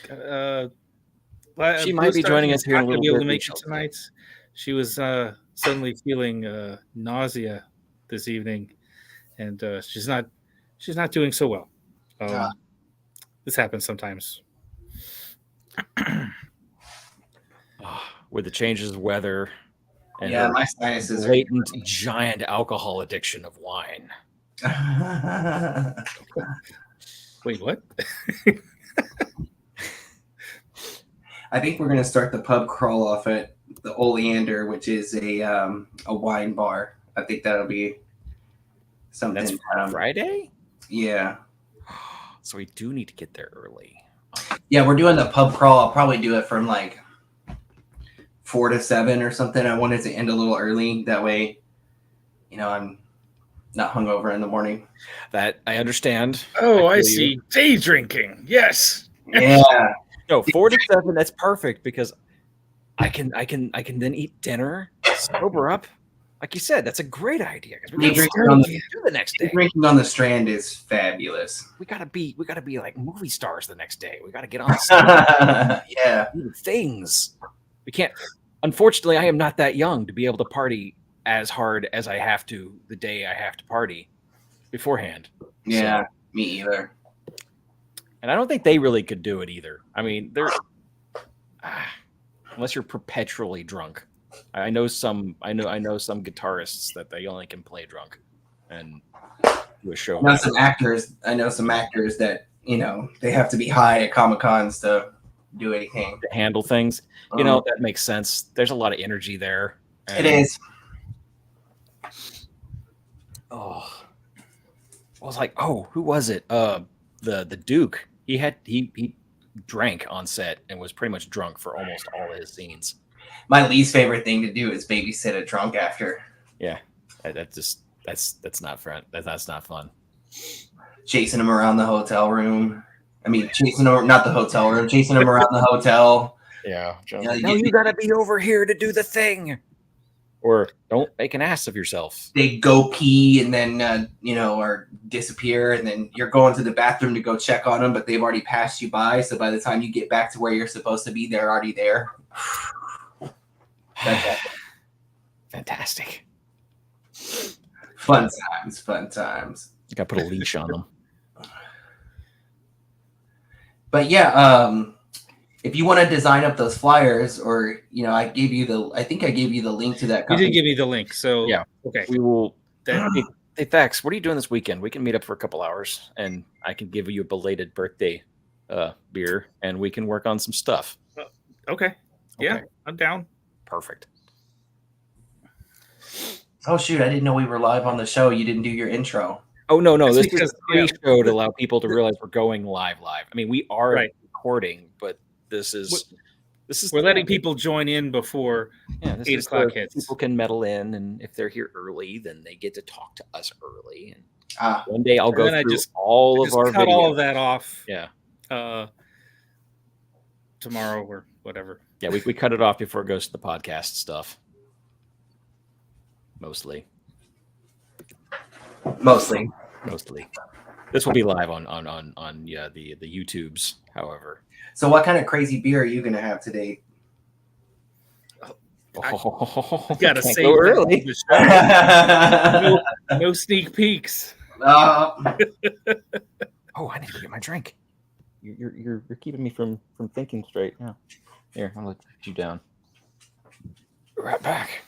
She might Blue be Star joining is us here in not a going to little be able bit. to We make it shall see. tonight. She was suddenly feeling nausea this evening, and she's not doing so well. Ah. This happens sometimes. With the changes of weather and Yeah, her my sinuses latent giant alcohol addiction of wine. are. Wait, what? I think we're gonna start the pub crawl off at the Oleander, which is a wine bar. I think that'll be something. That's Friday? Yeah. So we do need to get there early. Yeah, we're doing the pub crawl. I'll probably do it from like 4 to 7 or something. I wanted to end a little early. That way, I'm not hungover in the morning. That I understand. Oh, I feel see. you. Day drinking. Yes. Yeah. No, 4 to 7. That's perfect because I can then eat dinner, sober up. Like you said, that's a great idea because we got to do the next day. Drinking on the Strand is fabulous. We gotta be like movie stars the next day. We gotta get on the set. Yeah. Do things. We can't. Unfortunately, I am not that young to be able to party as hard as I have to the day I have to party beforehand. Yeah, so, me either. And I don't think they really could do it either. I mean, they're unless you're perpetually drunk. I know some guitarists that they only can play drunk and do a show. I know some actors that they have to be high at Comic-Cons to do anything, to handle things. That makes sense. There's a lot of energy there. It is. Oh, I was like, oh, who was it? The Duke. He drank on set and was pretty much drunk for almost all of his scenes. My least favorite thing to do is babysit a drunk actor. Yeah, that's not fun. That's not fun. Chasing him around the hotel room. I mean, chasing him, not the hotel room, chasing him around the hotel. Yeah. You gotta be over here to do the thing. Or don't make an ass of yourself. They go pee and then, or disappear. And then you're going to the bathroom to go check on them, but they've already passed you by. So by the time you get back to where you're supposed to be, they're already there. Fantastic. Fun times. You gotta put a leash on them. But yeah, if you want to design up those flyers, or I think I gave you the link to that. You did give me the link, so yeah. Okay, we will. Hey, Thax, what are you doing this weekend? We can meet up for a couple hours, and I can give you a belated birthday beer, and we can work on some stuff. Okay. Yeah, I'm down. Perfect. Oh shoot! I didn't know we were live on the show. You didn't do your intro. Oh no! This is a pre-show to allow people to realize we're going live. I mean, we are recording, but this is we're letting people join in before 8 o'clock hits. People can meddle in, and if they're here early, then they get to talk to us early. And one day I'll go through all of our cut videos. all of that off. Yeah. Tomorrow or whatever. Yeah, we cut it off before it goes to the podcast stuff. Mostly. This will be live on the YouTubes, however. So what kind of crazy beer are you going to have today? Gotta say go early. No sneak peeks. Oh, I need to get my drink. You're keeping me from thinking straight. Yeah. Here, I'll let you down. Right back.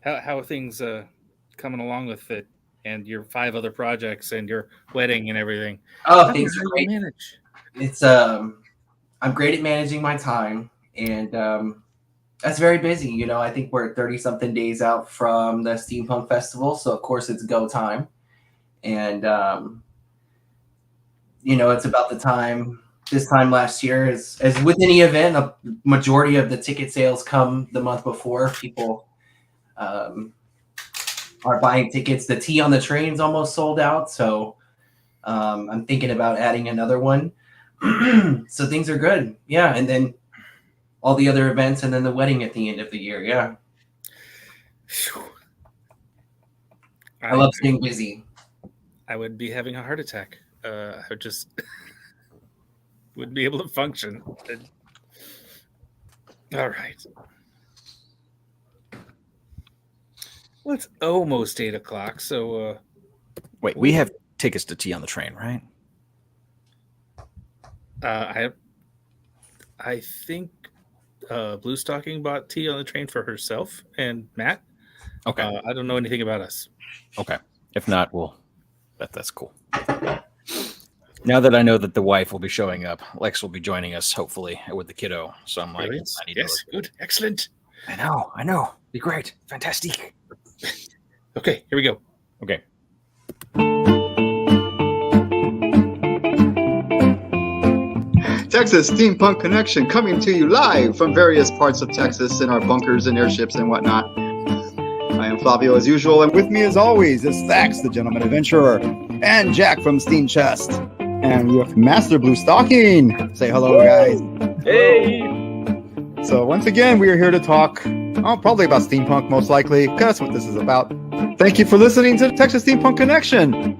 How are things coming along with it, and your 5 other projects, and your wedding, and everything? Oh, things are great. It's I'm great at managing my time, and that's very busy. I think we're 30-something days out from the Steampunk Festival, so of course it's go time, and it's about the time. This time last year, as with any event, a majority of the ticket sales come the month before. People are buying tickets. The tea on the train's almost sold out, so I'm thinking about adding another one. So things are good. Yeah, and then all the other events, and then the wedding at the end of the year. Yeah. I love staying busy. I would be having a heart attack. I just wouldn't be able to function. All right. Well, it's almost 8 o'clock, so Wait, we have tickets to tea on the train, right? I think Blue Stocking bought tea on the train for herself and Matt. Okay. I don't know anything about us. Okay. If not, well, that's cool. Now that I know that the wife will be showing up, Lex will be joining us, hopefully, with the kiddo. So I'm like, Brilliant. I need Yes, good. Excellent. I know. Be great. Fantastic. Okay, here we go. Okay. Texas Steampunk Connection coming to you live from various parts of Texas in our bunkers and airships and whatnot. I am Flavio as usual, and with me as always is Thax, the gentleman adventurer, and Jack from Steam Chest. And we have Master Blue Stocking. Say hello, guys. Hey. So once again, we are here to talk, probably about steampunk, most likely, because that's what this is about. Thank you for listening to the Texas Steampunk Connection.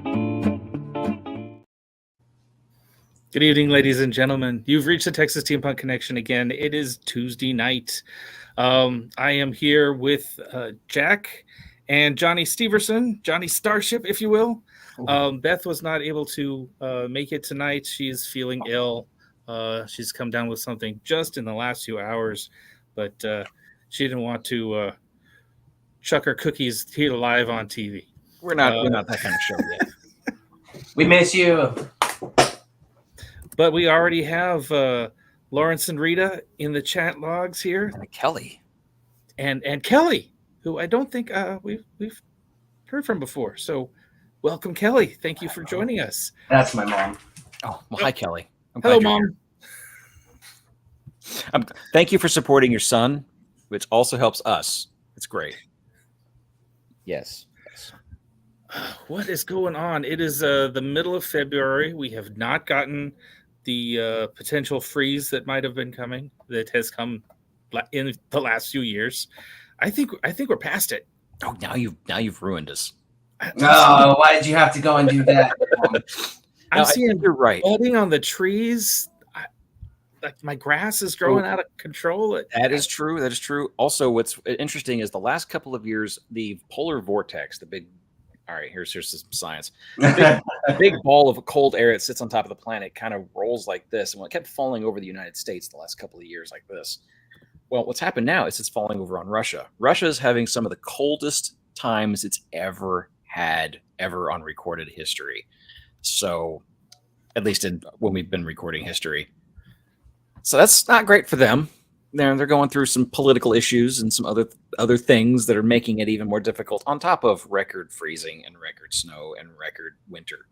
Good evening, ladies and gentlemen. You've reached the Texas Steampunk Connection again. It is Tuesday night. I am here with Jack and Johnny Steverson, Johnny Starship, if you will. Beth was not able to make it tonight. She's feeling ill. She's come down with something just in the last few hours, but she didn't want to chuck her cookies here live on TV. We're not that kind of show yet. We miss you. But we already have Lawrence and Rita in the chat logs here, And Kelly. and Kelly, who I don't think we've heard from before. So, welcome, Kelly. Thank you for joining us. That's my mom. Oh, well, hi, Kelly. I'm Hello, glad you're Mom. here. Thank you for supporting your son, which also helps us. It's great. Yes. What is going on? It is the middle of February. We have not gotten the potential freeze that might have been coming, that has come in the last few years. I think we're past it. Oh, now you've ruined us. No, why did you have to go and do that? I'm No, I seeing think you're right. budding on the trees. Like my grass is growing out of control. That is true. That is true. Also, what's interesting is the last couple of years, the polar vortex, the big. All right, here's some science. A big ball of cold air that sits on top of the planet kind of rolls like this, and when it kept falling over the United States the last couple of years like this. Well, what's happened now is it's falling over on Russia. Russia is having some of the coldest times it's ever had on recorded history. So, at least when we've been recording history. So that's not great for them. They're going through some political issues and some other things that are making it even more difficult, on top of record freezing and record snow and record winter.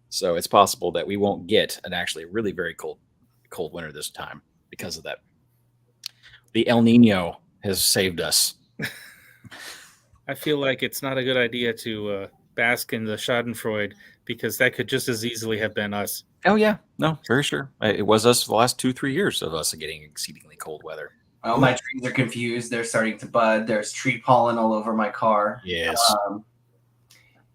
So it's possible that we won't get an actually really very cold winter this time because of that. The El Nino has saved us. I feel like it's not a good idea to bask in the Schadenfreude, because that could just as easily have been us. Oh, yeah. No, very sure. It was us for the last 2-3 years of us getting exceedingly cold weather. Well, my trees are confused. They're starting to bud. There's tree pollen all over my car. Yes.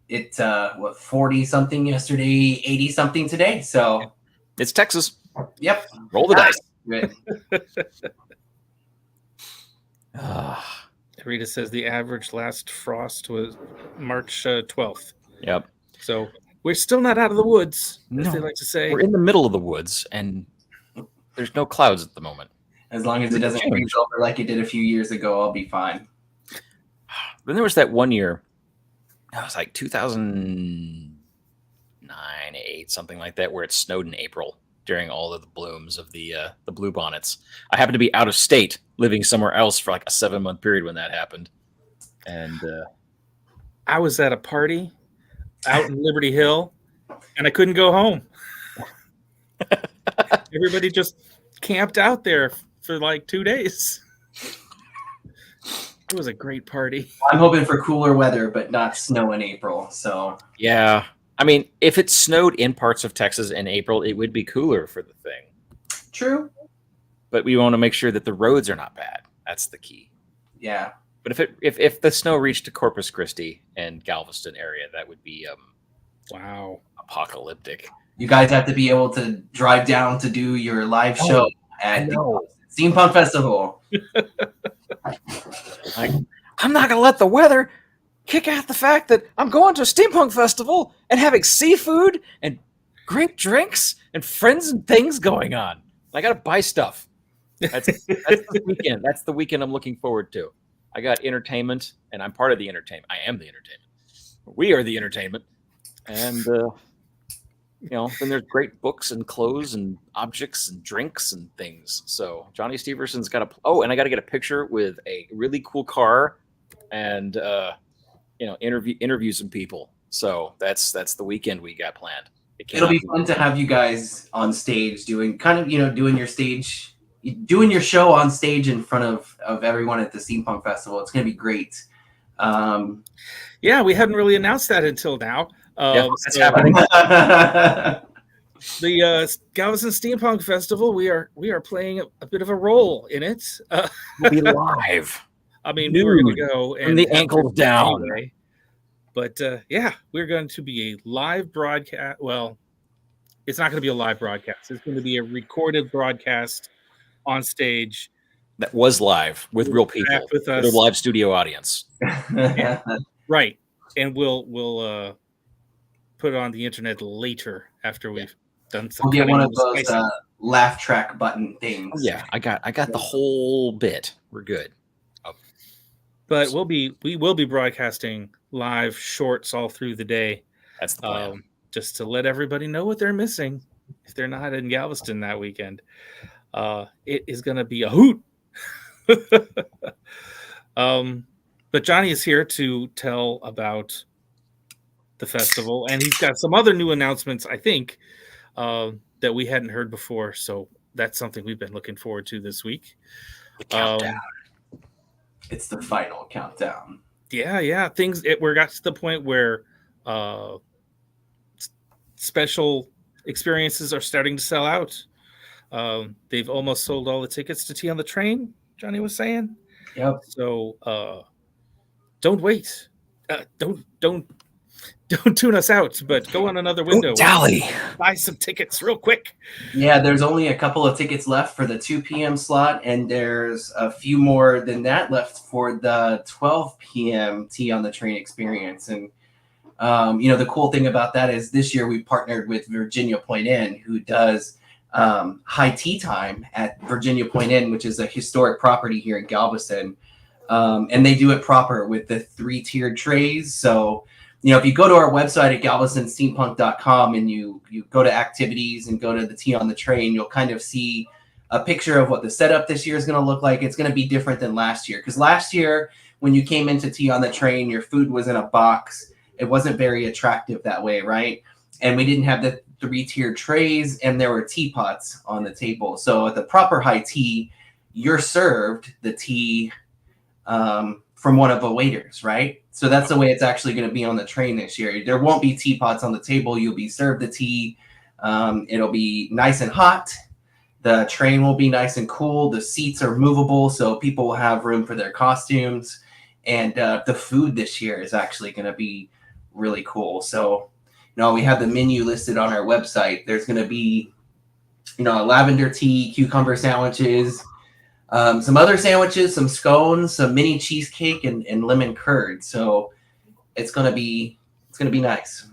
It's 40-something yesterday, 80-something today. So It's Texas. Yep. Roll the dice. Good. Rita says the average last frost was March 12th. Yep. So we're still not out of the woods, as No. they like to say. We're in the middle of the woods, and there's no clouds at the moment. As long as it doesn't freeze over like it did a few years ago, I'll be fine. Then there was that one year, it was like 2009, 8, something like that, where it snowed in April during all of the blooms of the bluebonnets. I happened to be out of state, living somewhere else for like a 7-month period when that happened. And I was at a party out in Liberty Hill, and I couldn't go home. Everybody just camped out there for like 2 days. It was a great party. I'm hoping for cooler weather, but not snow in April. So yeah, I mean, if it snowed in parts of Texas in April, it would be cooler for the thing. True. But we want to make sure that the roads are not bad. That's the key. Yeah. But if the snow reached to Corpus Christi and Galveston area, that would be Wow. apocalyptic. You guys have to be able to drive down to do your live show at the Steampunk Festival. I'm not gonna let the weather kick out the fact that I'm going to a steampunk festival and having seafood and great drinks and friends and things going on. I gotta buy stuff. That's the weekend. That's the weekend I'm looking forward to. I got entertainment, and I'm part of the entertainment. I am the entertainment. We are the entertainment, and then there's great books and clothes and objects and drinks and things. So Johnny Steverson's got and I got to get a picture with a really cool car, and interview some people. So that's the weekend we got planned. It'll be fun to have you guys on stage doing your show on stage in front of everyone at the Steampunk Festival. It's going to be great. Yeah, we hadn't really announced that until now. That's happening. The Galveston Steampunk Festival, we are playing a bit of a role in it. We'll be live. I mean, we were going to go and the ankles down. Anyway. But we're going to be a live broadcast. Well, it's not going to be a live broadcast. It's going to be a recorded broadcast on stage. That was live with real people, with a live studio audience. Right. And we'll put it on the internet later after we've done some. We'll get one of those laugh track button things. Oh, yeah, I got the whole bit. We're good. But we will be broadcasting live shorts all through the day. That's the plan. Just to let everybody know what they're missing if they're not in Galveston that weekend. It is going to be a hoot. But Johnny is here to tell about the festival, and he's got some other new announcements, I think, that we hadn't heard before. So that's something we've been looking forward to this week. The countdown. It's the final countdown. Yeah. We got to the point where special experiences are starting to sell out. They've almost sold all the tickets to Tea on the Train, Johnny was saying. Yep. So don't wait. Don't tune us out, but go on another window. Dally. Buy some tickets real quick. Yeah, there's only a couple of tickets left for the 2 p.m. slot, and there's a few more than that left for the 12 p.m. Tea on the Train experience. And the cool thing about that is this year we partnered with Virginia Point Inn, who does high tea time at Virginia Point Inn, which is a historic property here in Galveston. And they do it proper with the 3-tiered trays. So, if you go to our website at galvestonsteampunk.com and you go to activities and go to the Tea on the Train, you'll kind of see a picture of what the setup this year is going to look like. It's going to be different than last year. Because last year, when you came into Tea on the Train, your food was in a box. It wasn't very attractive that way, right? And we didn't have the 3-tiered trays, and there were teapots on the table. So at the proper high tea, you're served the tea from one of the waiters, right? So that's the way it's actually going to be on the train this year. There won't be teapots on the table. You'll be served the tea. It'll be nice and hot. The train will be nice and cool. The seats are movable, so people will have room for their costumes. And the food this year is actually going to be really cool. So, we have the menu listed on our website. There's going to be, lavender tea, cucumber sandwiches, some other sandwiches, some scones, some mini cheesecake, and lemon curd. So it's gonna be nice.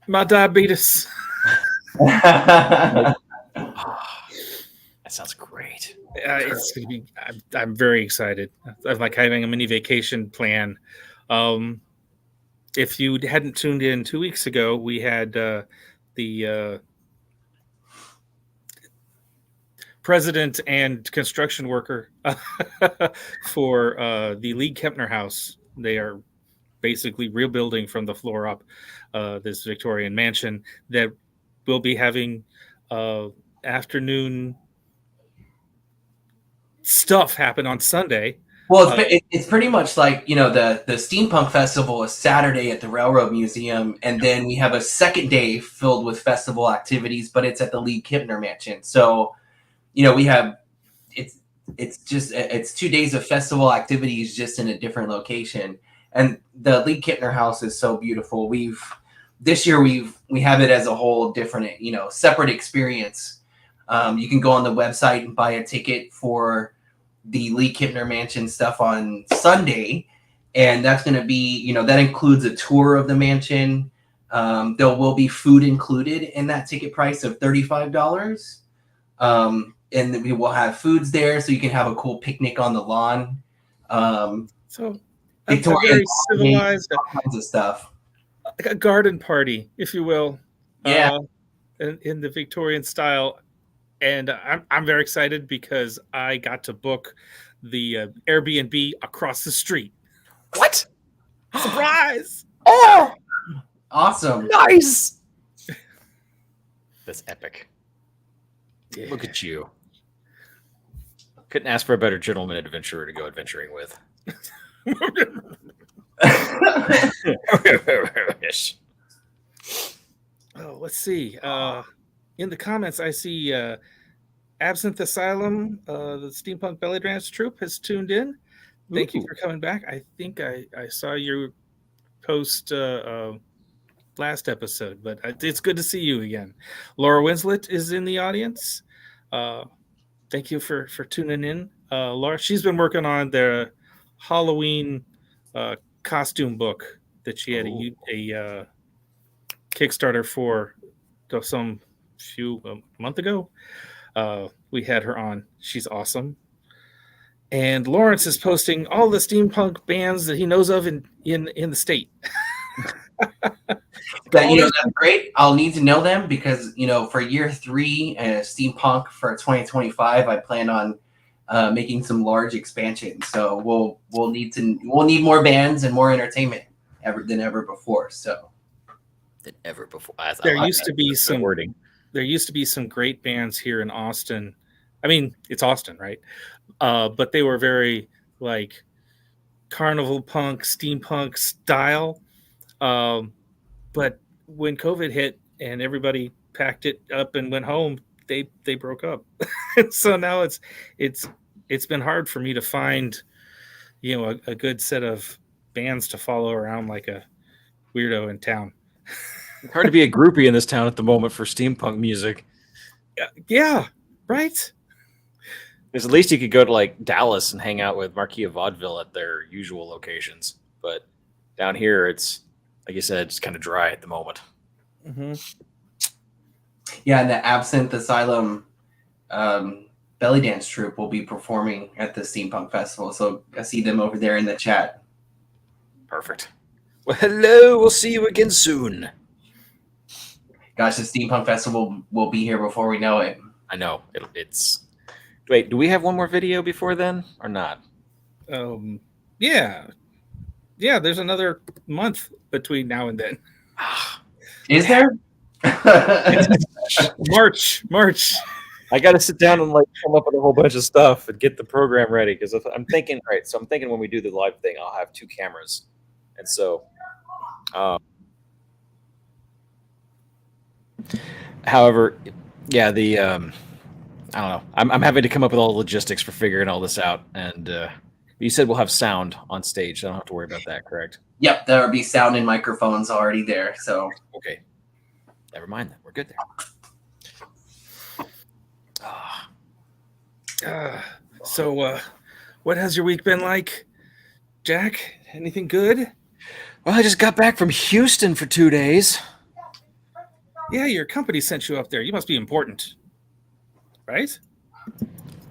My diabetes. That sounds great. It's gonna be. I'm very excited. I'm like having a mini vacation plan. If you hadn't tuned in 2 weeks ago, we had the president and construction worker for the Lee Kempner House. They are basically rebuilding from the floor up this Victorian mansion that will be having afternoon stuff happen on Sunday. Well, it's pretty much like, the Steampunk Festival is Saturday at the Railroad Museum, and then we have a second day filled with festival activities, but it's at the Lee Kempner Mansion. So, we have it's 2 days of festival activities just in a different location. And the Lee Kempner House is so beautiful. We've this year we have it as a whole different, separate experience. You can go on the website and buy a ticket for the Lee Kipner Mansion stuff on Sunday, and that's going to be, that includes a tour of the mansion. There will be food included in that ticket price of $35. And we will have foods there, so you can have a cool picnic on the lawn. So Victorian, very civilized, all kinds of stuff. like a garden party, if you will. Yeah. In the Victorian style. And I'm very excited because I got to book the Airbnb across the street. What? Surprise! Oh, Awesome. nice. That's epic. Yeah. Look at you. Couldn't ask for a better gentleman adventurer to go adventuring with. Yes. Oh, let's see. In the comments, I see Absinthe Asylum, the Steampunk Belly Dance troupe, has tuned in. Thank you for coming back. I think I saw your post last episode, but it's good to see you again. Laura Winslet is in the audience. Thank you for tuning in. Laura, she's been working on their Halloween costume book that she had a Kickstarter for some month ago. We had her on. She's awesome. And Lawrence is posting all the steampunk bands that he knows of in the state. That's great. I'll need to know them because, for year 3 steampunk for 2025, I plan on making some large expansions. So we'll need more bands and more entertainment than ever before. So There used to be some great bands here in Austin. I mean, it's Austin, right? But they were very like carnival punk, steampunk style. But when COVID hit and everybody packed it up and went home, they broke up. So now it's been hard for me to find, a good set of bands to follow around like a weirdo in town. It's hard to be a groupie in this town at the moment for steampunk music. Yeah, right? Because at least you could go to like Dallas and hang out with Marquis of Vaudeville at their usual locations. But down here, it's, like you said, it's kind of dry at the moment. Mm-hmm. Yeah, and the Absinthe Asylum belly dance troupe will be performing at the Steampunk Festival. So I see them over there in the chat. Perfect. Well, hello. We'll see you again soon. Gosh, the Steampunk Festival will be here before we know it. I know. It's... Wait, do we have one more video before then or not? Yeah. Yeah, there's another month between now and then. Is there? March. I got to sit down and come up with a whole bunch of stuff and get the program ready because I'm thinking, right, so I'm thinking when we do the live thing, I'll have 2 cameras. And so, however, yeah, I don't know. I'm having to come up with all the logistics for figuring all this out. And you said we'll have sound on stage. So I don't have to worry about that, correct? Yep, there will be sound and microphones already there. So okay, never mind then. We're good there. So, what has your week been like, Jack? Anything good? Well, I just got back from Houston for 2 days. Yeah, your company sent you up there. You must be important. Right?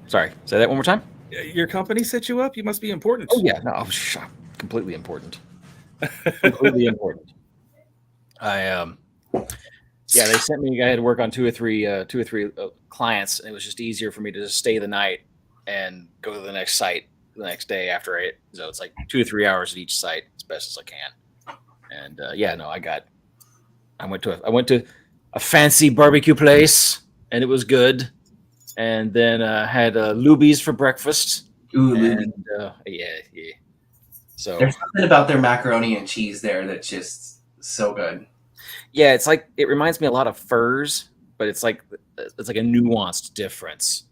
Sorry, say that one more time. Your company set you up. You must be important. Oh yeah, no, completely important. Completely important. Yeah, they sent me. I had to work on two or three clients, and it was just easier for me to just stay the night and go to the next site the next day after it. So it's like 2 or 3 hours at each site as best as I can. And I went to a fancy barbecue place, and it was good. And then had Luby's for breakfast. Ooh, and, yeah. So there's something about their macaroni and cheese there that's just so good. Yeah, it's like it reminds me a lot of Furs, but it's like a nuanced difference.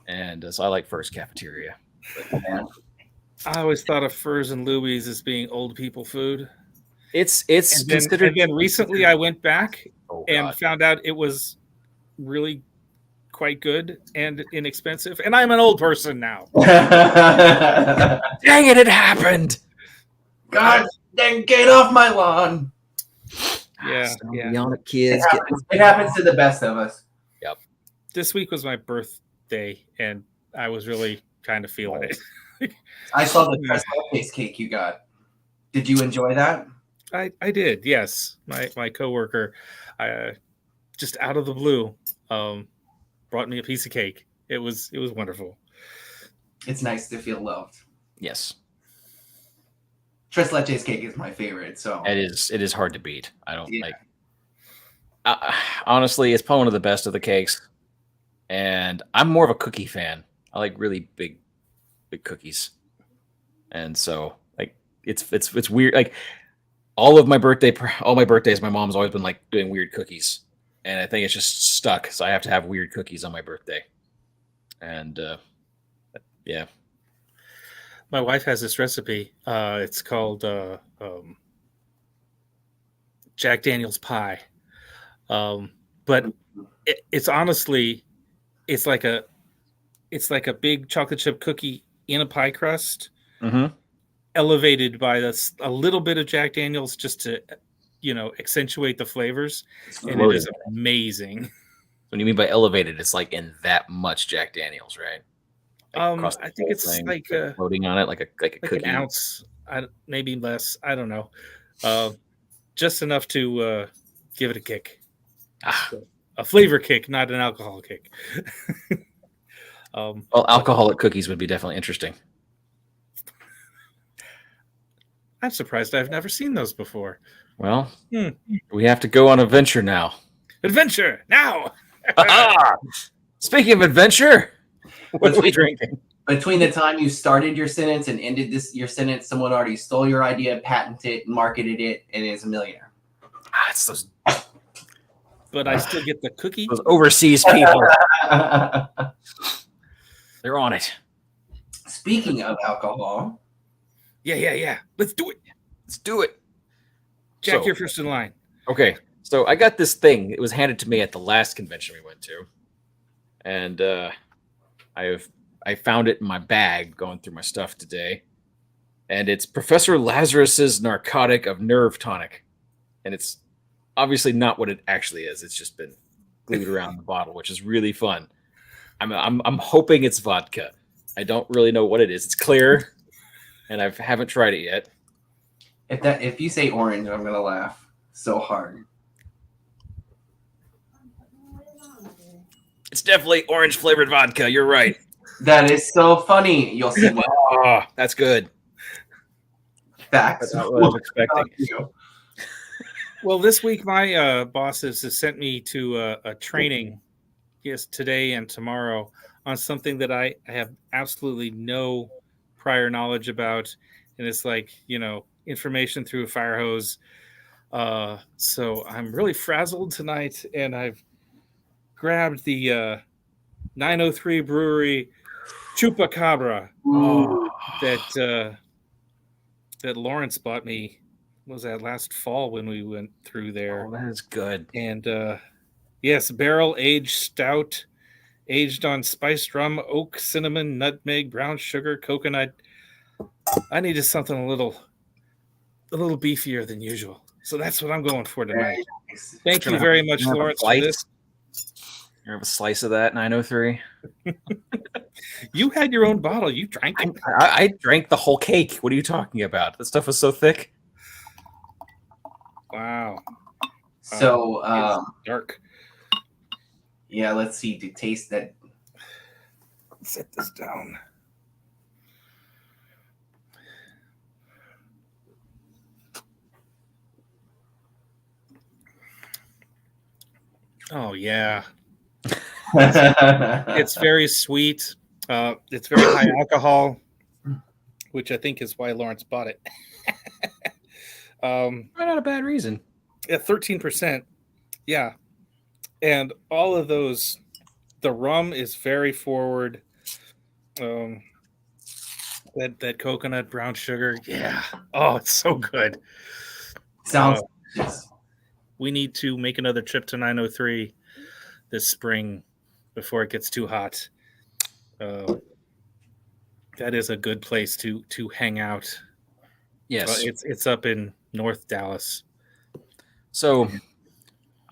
And so I like Furs Cafeteria. But, I always thought of Furs and Luby's as being old people food. It's And considered. then recently I went back Oh, and God. found out it was really quite good and inexpensive. And I'm an old person now. God, Dang it! It happened. then get off my lawn. Yeah, yeah. Be on it, kids. It happens to the best of us. Yep. This week was my birthday, and I was really kind of feeling it. I saw the tres leches cake you got. Did you enjoy that? I did, yes. My coworker, just out of the blue, brought me a piece of cake. It was wonderful. It's nice to feel loved. Yes. Tres leches cake is my favorite. So It is hard to beat. I don't Yeah. like. Honestly, it's probably one of the best of the cakes, and I'm more of a cookie fan. I like really big cookies, and so like it's weird. Like all my birthdays, my mom's always been like doing weird cookies, and I think it's just stuck. So I have to have weird cookies on my birthday, and yeah. My wife has this recipe. It's called Jack Daniel's pie. But it's honestly, it's like a big chocolate chip cookie in a pie crust, elevated by a little bit of Jack Daniel's just to, accentuate the flavors. And it is amazing. When you mean by elevated, it's like in that much Jack Daniel's, right? Like I think it's like floating on it, like a cookie. an ounce, maybe less. I don't know. Just enough to give it a kick. A flavor kick, not an alcohol kick. Well, alcoholic cookies would be definitely interesting. I'm surprised I've never seen those before. Well, we have to go on a venture now. Adventure now! Speaking of adventure, what are we drinking? Between the time you started your sentence and ended your sentence, someone already stole your idea, patented it, marketed it, and is a millionaire. It's those But I still get the cookie. Those overseas people. They're on it. Speaking of alcohol. Yeah. Let's do it. Jack, you're first in line. Okay. So I got this thing. It was handed to me at the last convention we went to. And I found it in my bag going through my stuff today. And it's Professor Lazarus's Narcotic of Nerve Tonic. And it's obviously not what it actually is. It's just been glued around the bottle, which is really fun. I'm hoping it's vodka. I don't really know what it is. It's clear, and I haven't tried it yet. If you say orange, I'm gonna laugh so hard. It's definitely orange flavored vodka. You're right. That is so funny. You'll see what. Oh, that's good. Facts. That's not what I was expecting. Well, this week my bosses have sent me to a training, today and tomorrow, on something that I have absolutely no prior knowledge about, and it's like information through a fire hose. So I'm really frazzled tonight, and I've grabbed the 903 Brewery Chupacabra that Lawrence bought me. Was that last fall when we went through there? Oh, that is good. And yes, barrel aged stout, aged on spiced rum, oak, cinnamon, nutmeg, brown sugar, coconut. I needed something a little beefier than usual, so that's what I'm going for tonight. Nice. Thank you very much, Lawrence, for this. You have a slice of that 903? You had your own bottle. You drank it. I drank the whole cake. What are you talking about? That stuff was so thick. Wow. So It's dark. Yeah, let's see. To taste that. Set this down. Oh yeah. It's very sweet. It's very high alcohol, which I think is why Lawrence bought it. Not a bad reason. Yeah, 13%. Yeah. And all of those, the rum is very forward. That coconut brown sugar. Yeah. Oh, it's so good. Sounds delicious. We need to make another trip to 903 this spring before it gets too hot. That is a good place to hang out. Yes. It's up in North Dallas. So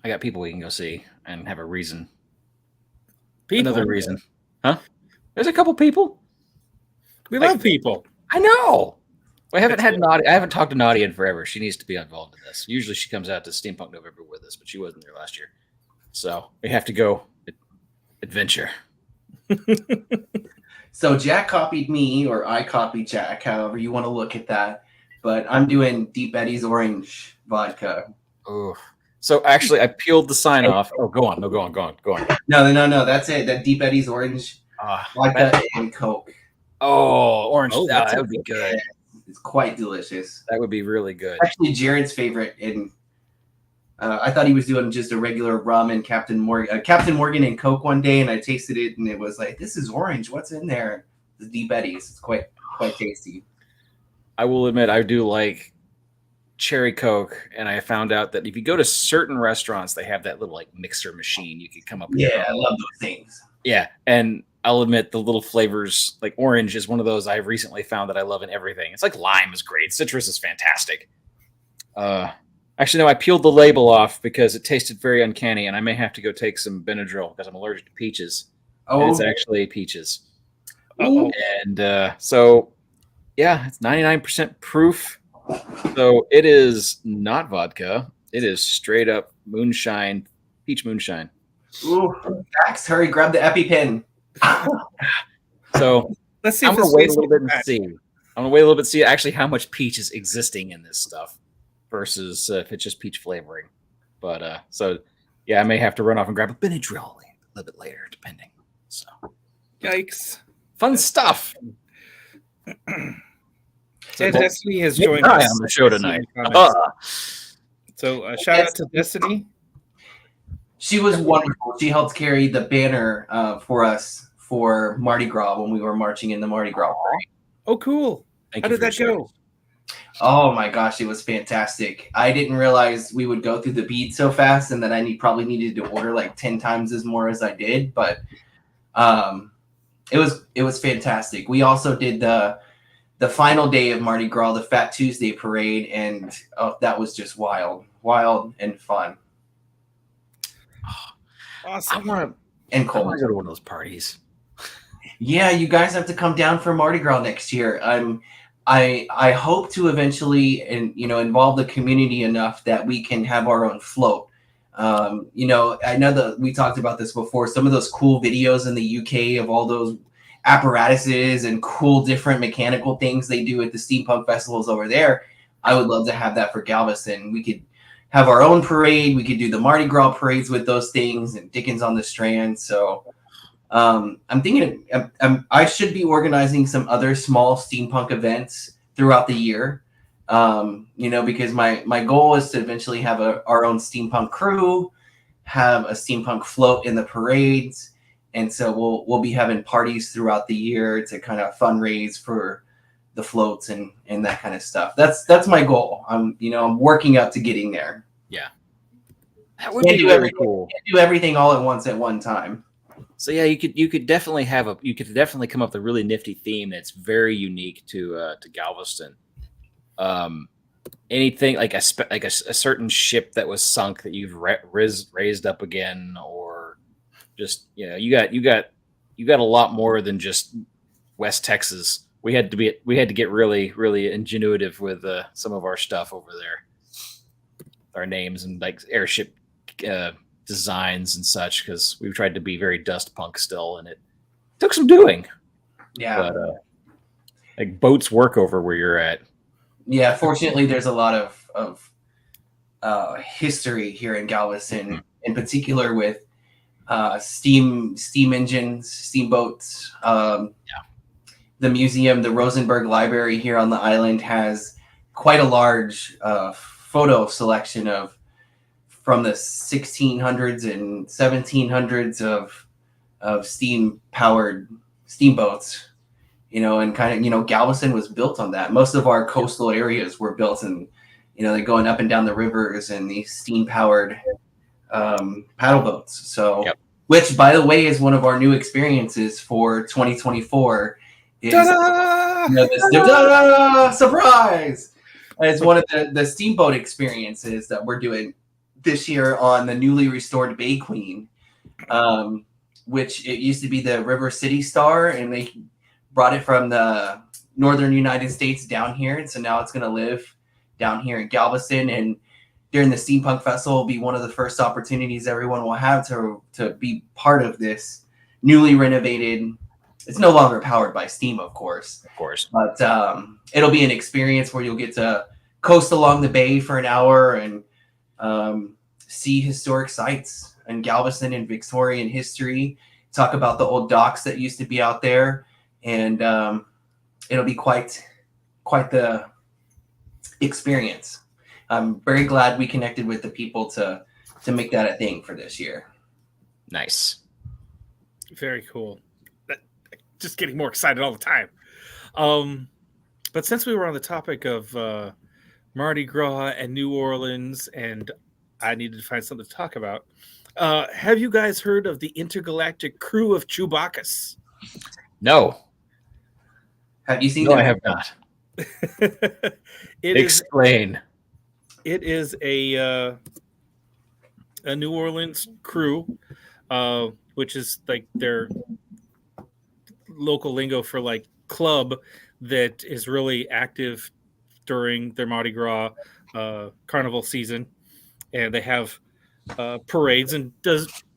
I got people we can go see and have a reason. People? Another reason. Huh? There's a couple people. We love people. I know. I haven't talked to Nadia in forever. She needs to be involved in this. Usually she comes out to Steampunk November with us, but she wasn't there last year. So we have to go adventure. So Jack copied me, or I copied Jack, however you want to look at that. But I'm doing Deep Eddy's orange vodka. Oh, so actually, I peeled the sign off. Oh, go on. No, go on. No. That's it. That Deep Eddy's orange vodka and Coke. Oh, orange. That would be good. It's quite delicious. That would be really good. Actually, Jared's favorite. And I thought he was doing just a regular rum and Captain Morgan and Coke one day, and I tasted it, and it was like, this is orange. What's in there? The Deep Eddy's. It's quite tasty. I will admit, I do like cherry Coke, and I found out that if you go to certain restaurants, they have that little like mixer machine. You can come up with I love those things. Yeah, and I'll admit the little flavors, like orange is one of those I've recently found that I love in everything. It's like lime is great. Citrus is fantastic. Actually, no, I peeled the label off because it tasted very uncanny, and I may have to go take some Benadryl because I'm allergic to peaches. Oh, and it's actually peaches. Uh-oh. And so, yeah, it's 99% proof. So it is not vodka. It is straight up moonshine, peach moonshine. Ooh, Max, hurry, grab the EpiPen. So let's see. I'm going to wait a little bit and see. I'm going to wait a little bit to see actually how much peach is existing in this stuff versus if it's just peach flavoring. But so, yeah, I may have to run off and grab a Benadryl a little bit later, depending. So, yikes. Fun stuff. So Destiny has joined us on the show tonight. So shout out to Destiny. She was wonderful. She helped carry the banner for us for Mardi Gras when we were marching in the Mardi Gras parade. Oh, cool. How did that go? Oh my gosh, it was fantastic. I didn't realize we would go through the bead so fast, and that I probably needed to order like 10 times as more as I did. But it was fantastic. We also did the final day of Mardi Gras, the Fat Tuesday parade, and that was just wild and fun. Awesome. I want to go to one of those parties. Yeah, you guys have to come down for Mardi Gras next year. I hope to eventually involve the community enough that we can have our own float. I know that we talked about this before. Some of those cool videos in the UK of all those apparatuses and cool different mechanical things they do at the steampunk festivals over there. I would love to have that for Galveston. We could have our own parade. We could do the Mardi Gras parades with those things and Dickens on the Strand. So I'm thinking I should be organizing some other small steampunk events throughout the year. Because my goal is to eventually have our own steampunk crew, have a steampunk float in the parades. And so we'll be having parties throughout the year to kind of fundraise for the floats and that kind of stuff. That's my goal. I'm working up to getting there. Yeah, that would be really cool. Do everything all at once at one time. So yeah, you could definitely come up with a really nifty theme that's very unique to Galveston. Anything like a certain ship that was sunk that you've raised up again, or just you got a lot more than just West Texas. We had to get really, really ingenuitive with some of our stuff over there, our names and like airship designs and such, because we've tried to be very dust punk still, and it took some doing. Yeah, but like boats work over where you're at. Yeah, fortunately, there's a lot of history here in Galveston, in particular with steam engines, steamboats. The museum, the Rosenberg Library here on the island, has quite a large photo selection from the 1600s and 1700s of steam-powered steamboats. And kind of, Galveston was built on that. Most of our coastal areas were built in they're going up and down the rivers in these steam-powered paddle boats. So, which, by the way, is one of our new experiences for 2024. Is surprise! It's one of the steamboat experiences that we're doing this year on the newly restored Bay Queen, which it used to be the River City Star, and they brought it from the northern United States down here, and so now it's going to live down here in Galveston. And during the Steampunk Festival will be one of the first opportunities everyone will have to be part of this newly renovated. It's no longer powered by steam, of course, but it'll be an experience where you'll get to coast along the bay for an hour and see historic sites in Galveston and Victorian history, talk about the old docks that used to be out there, and it'll be quite the experience. I'm very glad we connected with the people to make that a thing for this year. Nice. Very cool. Just getting more excited all the time. But since we were on the topic of Mardi Gras and New Orleans, and I needed to find something to talk about, have you guys heard of the intergalactic crew of Chewbacca's? No. Have you seen No, them? I have not. Explain. It is a New Orleans crew, which is like their local lingo for like club that is really active during their Mardi Gras carnival season, and they have parades and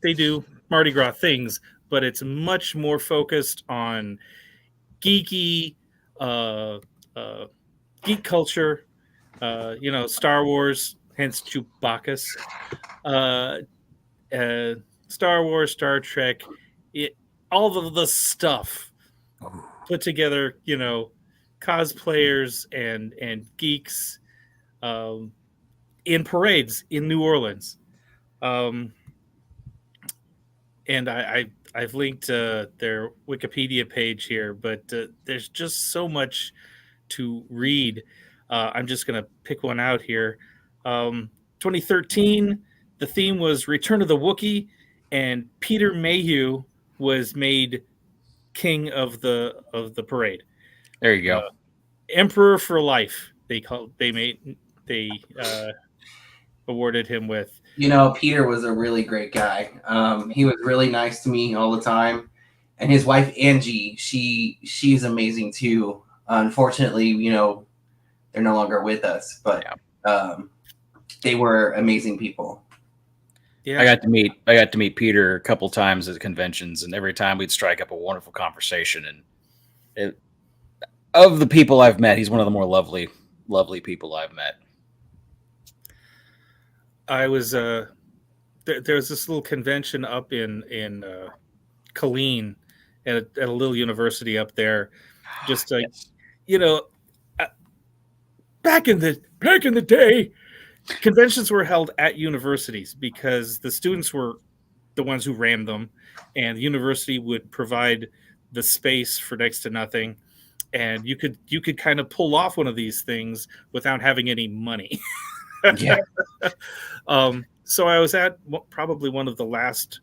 they do Mardi Gras things, but it's much more focused on geeky geek culture, Star Wars, hence Chewbacca's, Star Wars, Star Trek, all of the stuff put together, cosplayers and geeks in parades in New Orleans. And I've linked their Wikipedia page here, but there's just so much to read. I'm just going to pick one out here. 2013, the theme was Return of the Wookiee, and Peter Mayhew was made king of the parade. There you go. Emperor for life. They awarded him with. Peter was a really great guy. He was really nice to me all the time, and his wife Angie, she's amazing too. Unfortunately, they're no longer with us, but they were amazing people. Yeah. I got to meet Peter a couple times at conventions, and every time we'd strike up a wonderful conversation. And of the people I've met, he's one of the more lovely people I've met. I was there was this little convention up in Killeen at a little university up there. Just back in the day, conventions were held at universities because the students were the ones who ran them, and the university would provide the space for next to nothing, and you could kind of pull off one of these things without having any money. Yeah. So I was at probably one of the last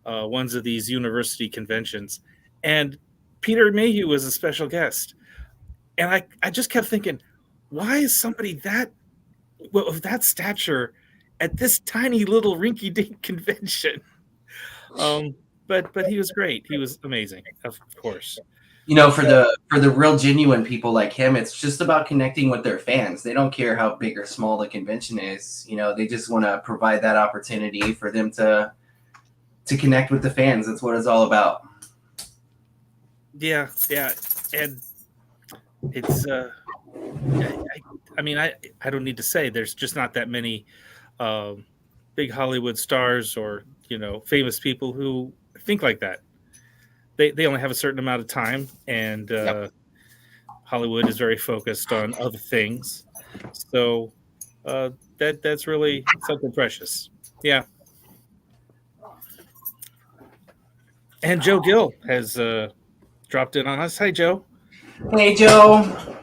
ones of these university conventions, and Peter Mayhew was a special guest, and I just kept thinking, why is somebody of that stature at this tiny little rinky-dink convention? But he was great. He was amazing, of course. For the real genuine people like him, it's just about connecting with their fans. They don't care how big or small the convention is. They just want to provide that opportunity for them to connect with the fans. That's what it's all about. Yeah, and it's I don't need to say there's just not that many big Hollywood stars or famous people who think like that. They only have a certain amount of time, and Hollywood is very focused on other things. So that's really something precious. Yeah. And Joe Gill has dropped in on us. Hi, Joe. Hey, Joe.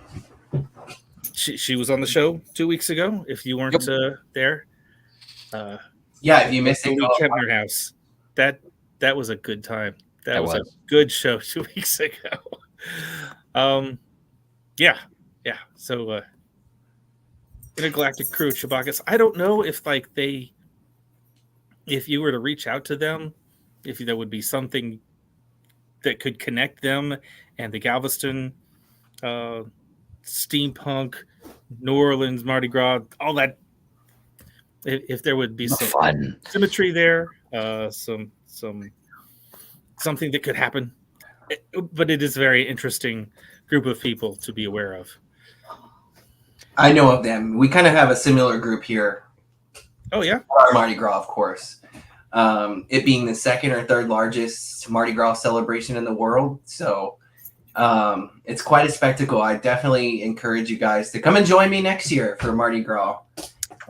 She was on the show 2 weeks ago. If you weren't there, if you missed the it, Lee Kempner house, that was a good time. That was a good show 2 weeks ago. Yeah. So, Intergalactic Crew, Chewbacca's. I don't know if if you were to reach out to them, if there would be something that could connect them and the Galveston steampunk, New Orleans, Mardi Gras, all that. If there would be some fun symmetry there, something that could happen. But it is a very interesting group of people to be aware of. I know of them. We kind of have a similar group here. Oh, yeah? Our Mardi Gras, of course. It being the second or third largest Mardi Gras celebration in the world. So it's quite a spectacle. I definitely encourage you guys to come and join me next year for Mardi Gras.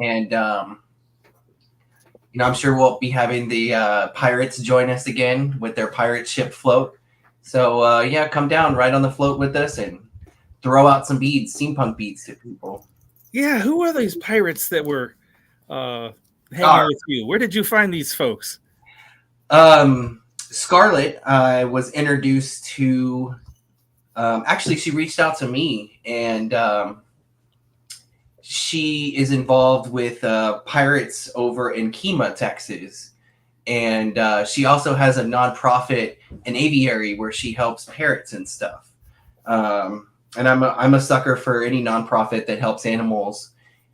And, I'm sure we'll be having the pirates join us again with their pirate ship float. So, come down right on the float with us and throw out some beads, steampunk beads to people. Yeah, who are these pirates that were hanging with you? Where did you find these folks? Scarlett, I was introduced to. Actually, she reached out to me, and she is involved with pirates over in Kemah, Texas. And she also has a nonprofit, an aviary, where she helps parrots and stuff. And I'm a sucker for any nonprofit that helps animals.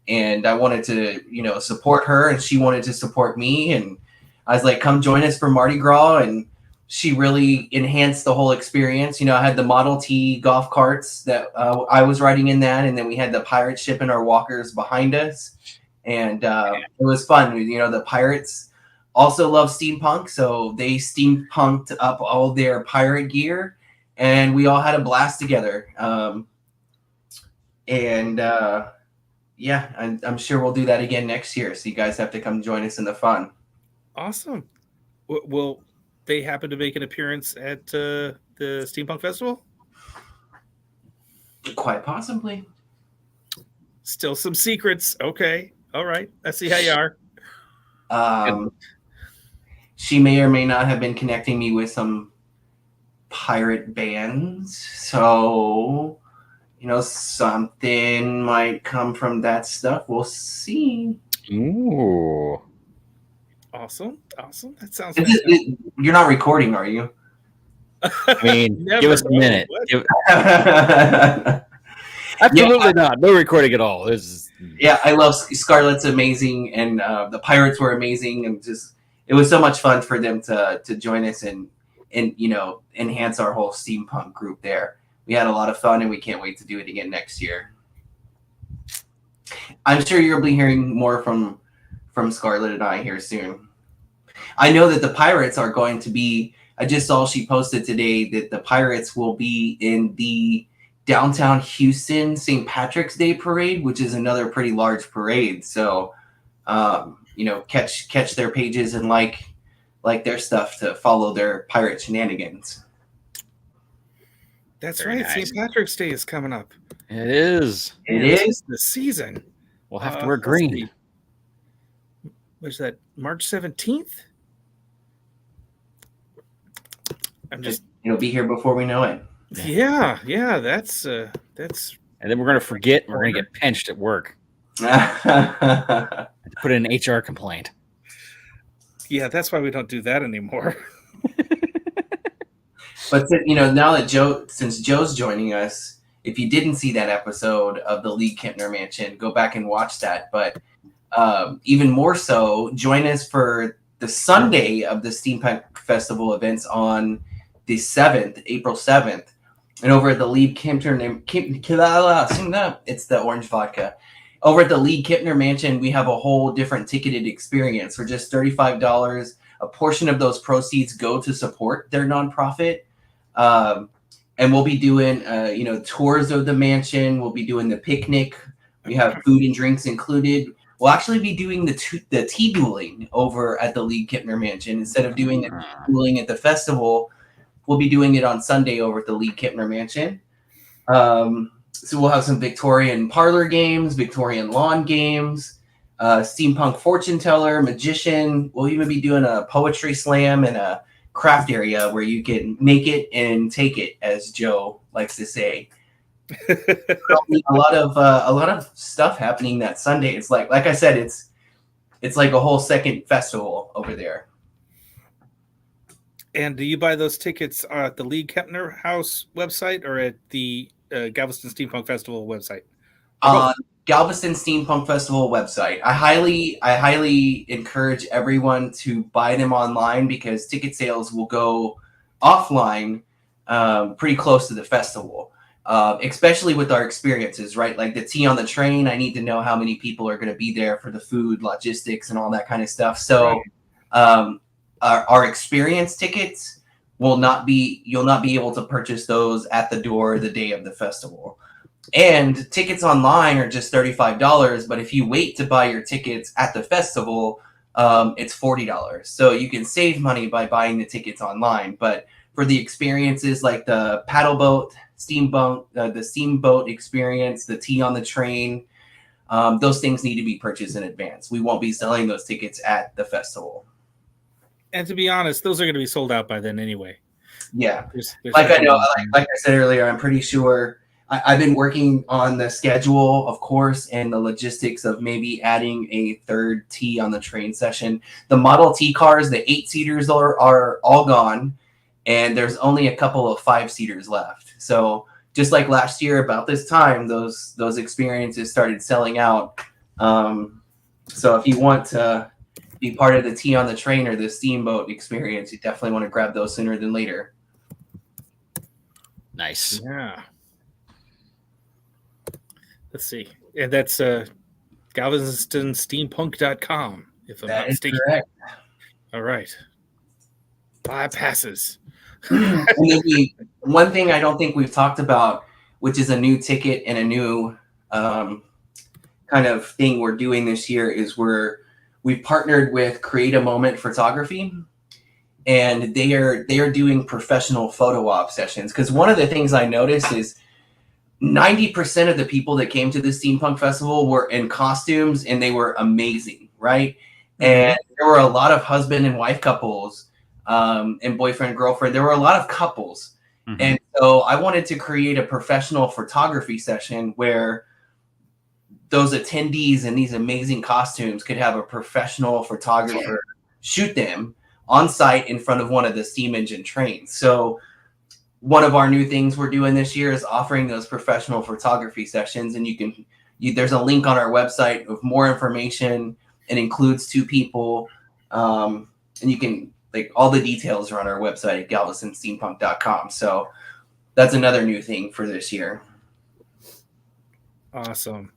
And I wanted to, support her, and she wanted to support me. And I was like, come join us for Mardi Gras. And she really enhanced the whole experience. I had the Model T golf carts that I was riding in that. And then we had the pirate ship and our walkers behind us. And it was fun. The pirates also love steampunk. So they steampunked up all their pirate gear. And we all had a blast together. I'm sure we'll do that again next year. So you guys have to come join us in the fun. Awesome. Will they happen to make an appearance at the Steampunk Festival? Quite possibly. Still some secrets. Okay. All right. I see how you are. She may or may not have been connecting me with some pirate bands, so something might come from that stuff. We'll see. Ooh, awesome! That sounds. You're not recording, are you? I mean, give us a minute. Absolutely not. No recording at all. I love Scarlett's amazing, and the pirates were amazing, and just it was so much fun for them to join us and enhance our whole steampunk group there. We had a lot of fun, and we can't wait to do it again next year. I'm sure you'll be hearing more from Scarlett and I here soon. I know that the pirates are going to be, I just saw she posted today that the pirates will be in the downtown Houston St. Patrick's Day parade, which is another pretty large parade. So, catch their pages and like their stuff to follow their pirate shenanigans. That's very right. Nice. St. Patrick's Day is coming up. It is. It is the season. We'll have to wear green. Was that March 17th? It'll be here before we know it. Yeah. That's. And then we're gonna forget. And we're gonna get pinched at work. Put in an HR complaint. Yeah, that's why we don't do that anymore. But now that since Joe's joining us, if you didn't see that episode of the Lee Kempner Mansion, go back and watch that. But even more so, join us for the Sunday of the Steampunk Festival events on the 7th, April 7th. And over at the Lee Kempner, it's the orange vodka. Over at the Lee Kempner Mansion, we have a whole different ticketed experience for just $35. A portion of those proceeds go to support their nonprofit. And we'll be doing, tours of the mansion. We'll be doing the picnic. We have food and drinks included. We'll actually be doing the tea dueling over at the Lee Kempner Mansion. Instead of doing the tea dueling at the festival, we'll be doing it on Sunday over at the Lee Kempner Mansion. So we'll have some Victorian parlor games, Victorian lawn games, steampunk fortune teller, magician. We'll even be doing a poetry slam and a craft area where you can make it and take it, as Joe likes to say. a lot of stuff happening that Sunday. It's like I said, it's like a whole second festival over there. And do you buy those tickets at the Lee Kempner House website or at the Galveston Steampunk Festival website? Galveston Steampunk Festival website. I highly encourage everyone to buy them online because ticket sales will go offline pretty close to the festival, especially with our experiences, right? Like the tea on the train, I need to know how many people are going to be there for the food, logistics, and all that kind of stuff. So our experience tickets you'll not be able to purchase those at the door the day of the festival. And tickets online are just $35, but if you wait to buy your tickets at the festival, it's $40. So you can save money by buying the tickets online. But for the experiences like the paddle boat, the steamboat experience, the tea on the train, those things need to be purchased in advance. We won't be selling those tickets at the festival. And to be honest, those are going to be sold out by then anyway. Yeah, like I said earlier, I'm pretty sure. I've been working on the schedule, of course, and the logistics of maybe adding a third tea on the train session. The Model T cars, the 8-seaters are all gone, and there's only a couple of 5-seaters left. So just like last year about this time, those experiences started selling out. So if you want to be part of the tea on the train or the steamboat experience, you definitely want to grab those sooner than later. Nice. Yeah. Let's see. And that's galvestonsteampunk.com, if I'm not mistaken. Correct. All right. 5 passes. And then one thing I don't think we've talked about, which is a new ticket and a new kind of thing we're doing this year, is we've partnered with Create a Moment Photography, and they are doing professional photo op sessions. Because one of the things I noticed is 90% of the people that came to the Steampunk Festival were in costumes, and they were amazing, right? Mm-hmm. And there were a lot of husband and wife couples, and boyfriend, girlfriend. There were a lot of couples. Mm-hmm. And so I wanted to create a professional photography session where those attendees in these amazing costumes could have a professional photographer shoot them on site in front of one of the steam engine trains. So one of our new things we're doing this year is offering those professional photography sessions, and there's a link on our website with more information. It includes 2 people, and you can, like, all the details are on our website at galvestonsteampunk.com. So that's another new thing for this year. Awesome.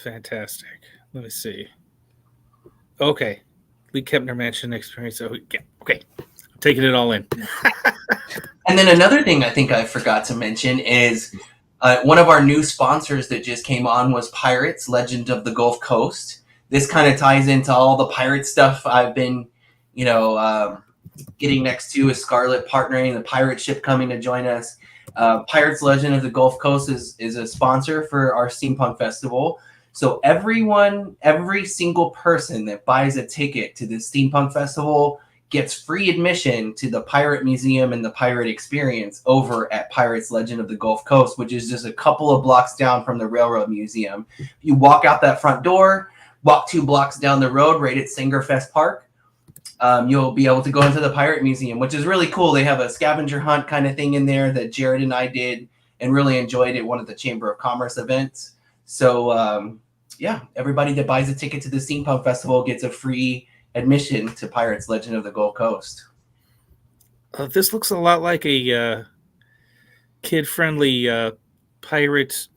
Fantastic. Let me see. Okay. Lee Kempner Mansion experience. Okay. I'm taking it all in. And then another thing I think I forgot to mention is one of our new sponsors that just came on was Pirates, Legend of the Gulf Coast. This kind of ties into all the pirate stuff I've been, getting next to, is Scarlet partnering, the pirate ship coming to join us. Pirates, Legend of the Gulf Coast is a sponsor for our Steampunk Festival. So every single person that buys a ticket to the Steampunk Festival gets free admission to the Pirate Museum and the Pirate Experience over at Pirates Legend of the Gulf Coast, which is just a couple of blocks down from the Railroad Museum. You walk out that front door, walk 2 blocks down the road right at Singerfest Park, you'll be able to go into the Pirate Museum, which is really cool. They have a scavenger hunt kind of thing in there that Jared and I did and really enjoyed at one of the Chamber of Commerce events. So, everybody that buys a ticket to the Steampunk Festival gets a free admission to Pirates Legend of the Gulf Coast. This looks a lot like a kid-friendly pirate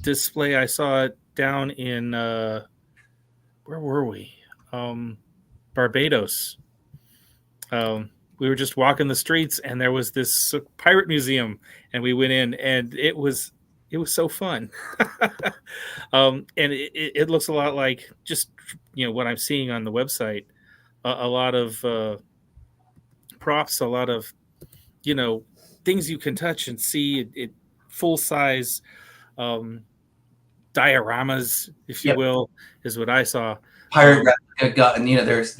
display. I saw it down in where were we? Barbados. We were just walking the streets, and there was this pirate museum, and we went in, and it was so fun. And it looks a lot like just what I'm seeing on the website. A lot of props, a lot of things you can touch and see. It full size dioramas, if you will, is what I saw. Pirate replica gun. You know, there's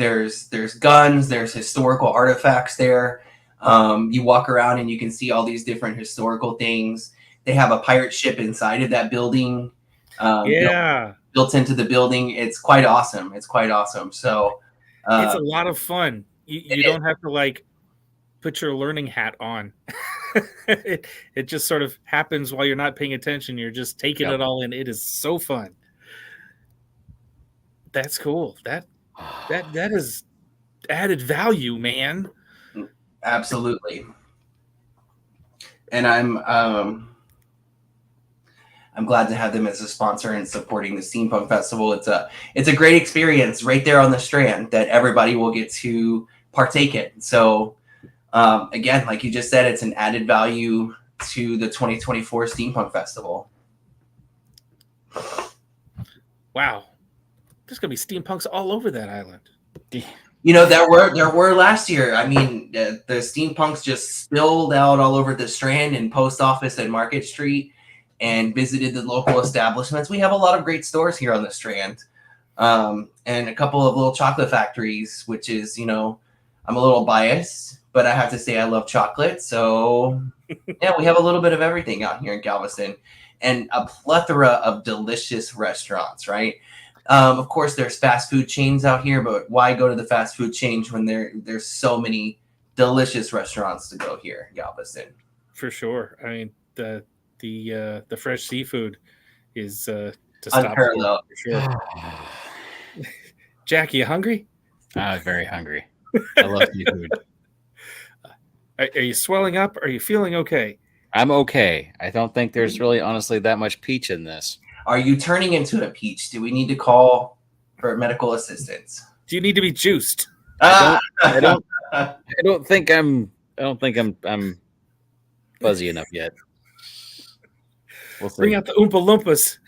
guns, there's historical artifacts there. You walk around and you can see all these different historical things. They have a pirate ship inside of that building. Built into the building. It's quite awesome. So it's a lot of fun. You don't have to like put your learning hat on. it just sort of happens while you're not paying attention. You're just taking it all in. It is so fun. That's cool. That is added value, man. Absolutely. And I'm glad to have them as a sponsor and supporting the Steampunk Festival. It's a great experience right there on the Strand that everybody will get to partake in. So again, like you just said, it's an added value to the 2024 Steampunk Festival. Wow. There's going to be steampunks all over that island. You know, there were last year. I mean, the steampunks just spilled out all over the Strand and Post Office and Market Street and visited the local establishments. We have a lot of great stores here on the Strand, and a couple of little chocolate factories, which is, you know, I'm a little biased, but I have to say I love chocolate. So yeah, we have a little bit of everything out here in Galveston and a plethora of delicious restaurants, right? Of course, there's fast food chains out here, but why go to the fast food chains when there's so many delicious restaurants to go here in Galveston? For sure. I mean, the fresh seafood is to stop unparalleled. For sure. Jack, you hungry? I'm very hungry. I love seafood. Are you swelling up? Are you feeling okay? I'm okay. I don't think there's really, honestly, that much peach in this. Are you turning into a peach? Do we need to call for medical assistance? Do you need to be juiced? I don't think I'm fuzzy enough yet. We'll see. Bring out the Oompa Loompas.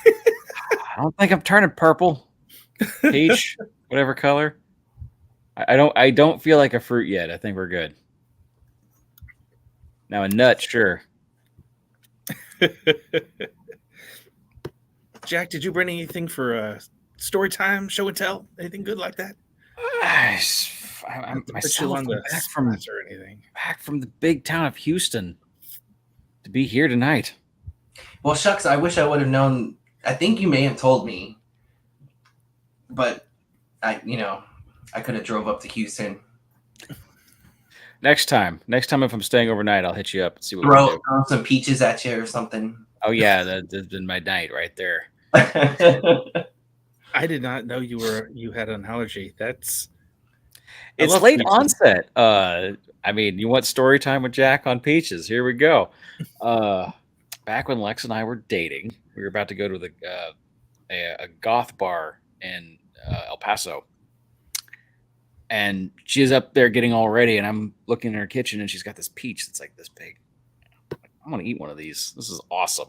I don't think I'm turning purple, peach, whatever color. I don't feel like a fruit yet. I think we're good. Now a nut, sure. Jack, did you bring anything for story time, show and tell? Anything good like that? I'm myself back from the big town of Houston to be here tonight. Well, shucks, I wish I would have known. I think you may have told me, but I could have drove up to Houston. Next time, if I'm staying overnight, I'll hit you up and see what we do. Throw some peaches at you or something. Oh yeah, that's been my night right there. I did not know you had an allergy. It's late onset. I mean, you want story time with Jack on peaches? Here we go. Back when Lex and I were dating, we were about to go to a goth bar in El Paso. And she's up there getting all ready, and I'm looking in her kitchen, and she's got this peach that's like this big. I'm going to eat one of these. This is awesome.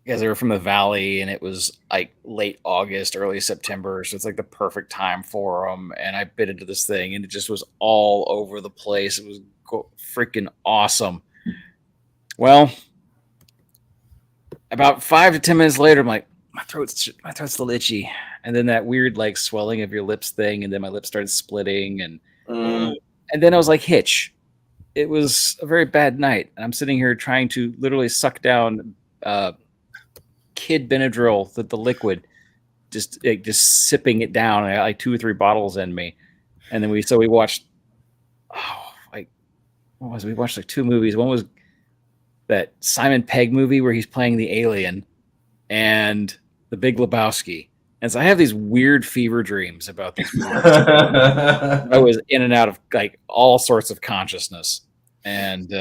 Because they were from the valley, and it was like late August, early September. So it's like the perfect time for them. And I bit into this thing, and it just was all over the place. It was freaking awesome. Well, about 5 to 10 minutes later, I'm like, my throat's a little itchy. And then that weird like swelling of your lips thing, and then my lips started splitting, and then I was like, Hitch. It was a very bad night. I'm sitting here trying to literally suck down Kid Benadryl, the liquid, just sipping it down. I got like 2 or 3 bottles in me, and then we watched. We watched like 2 movies. One was that Simon Pegg movie where he's playing the alien, and The Big Lebowski. And so I have these weird fever dreams about these movies. I was in and out of like all sorts of consciousness and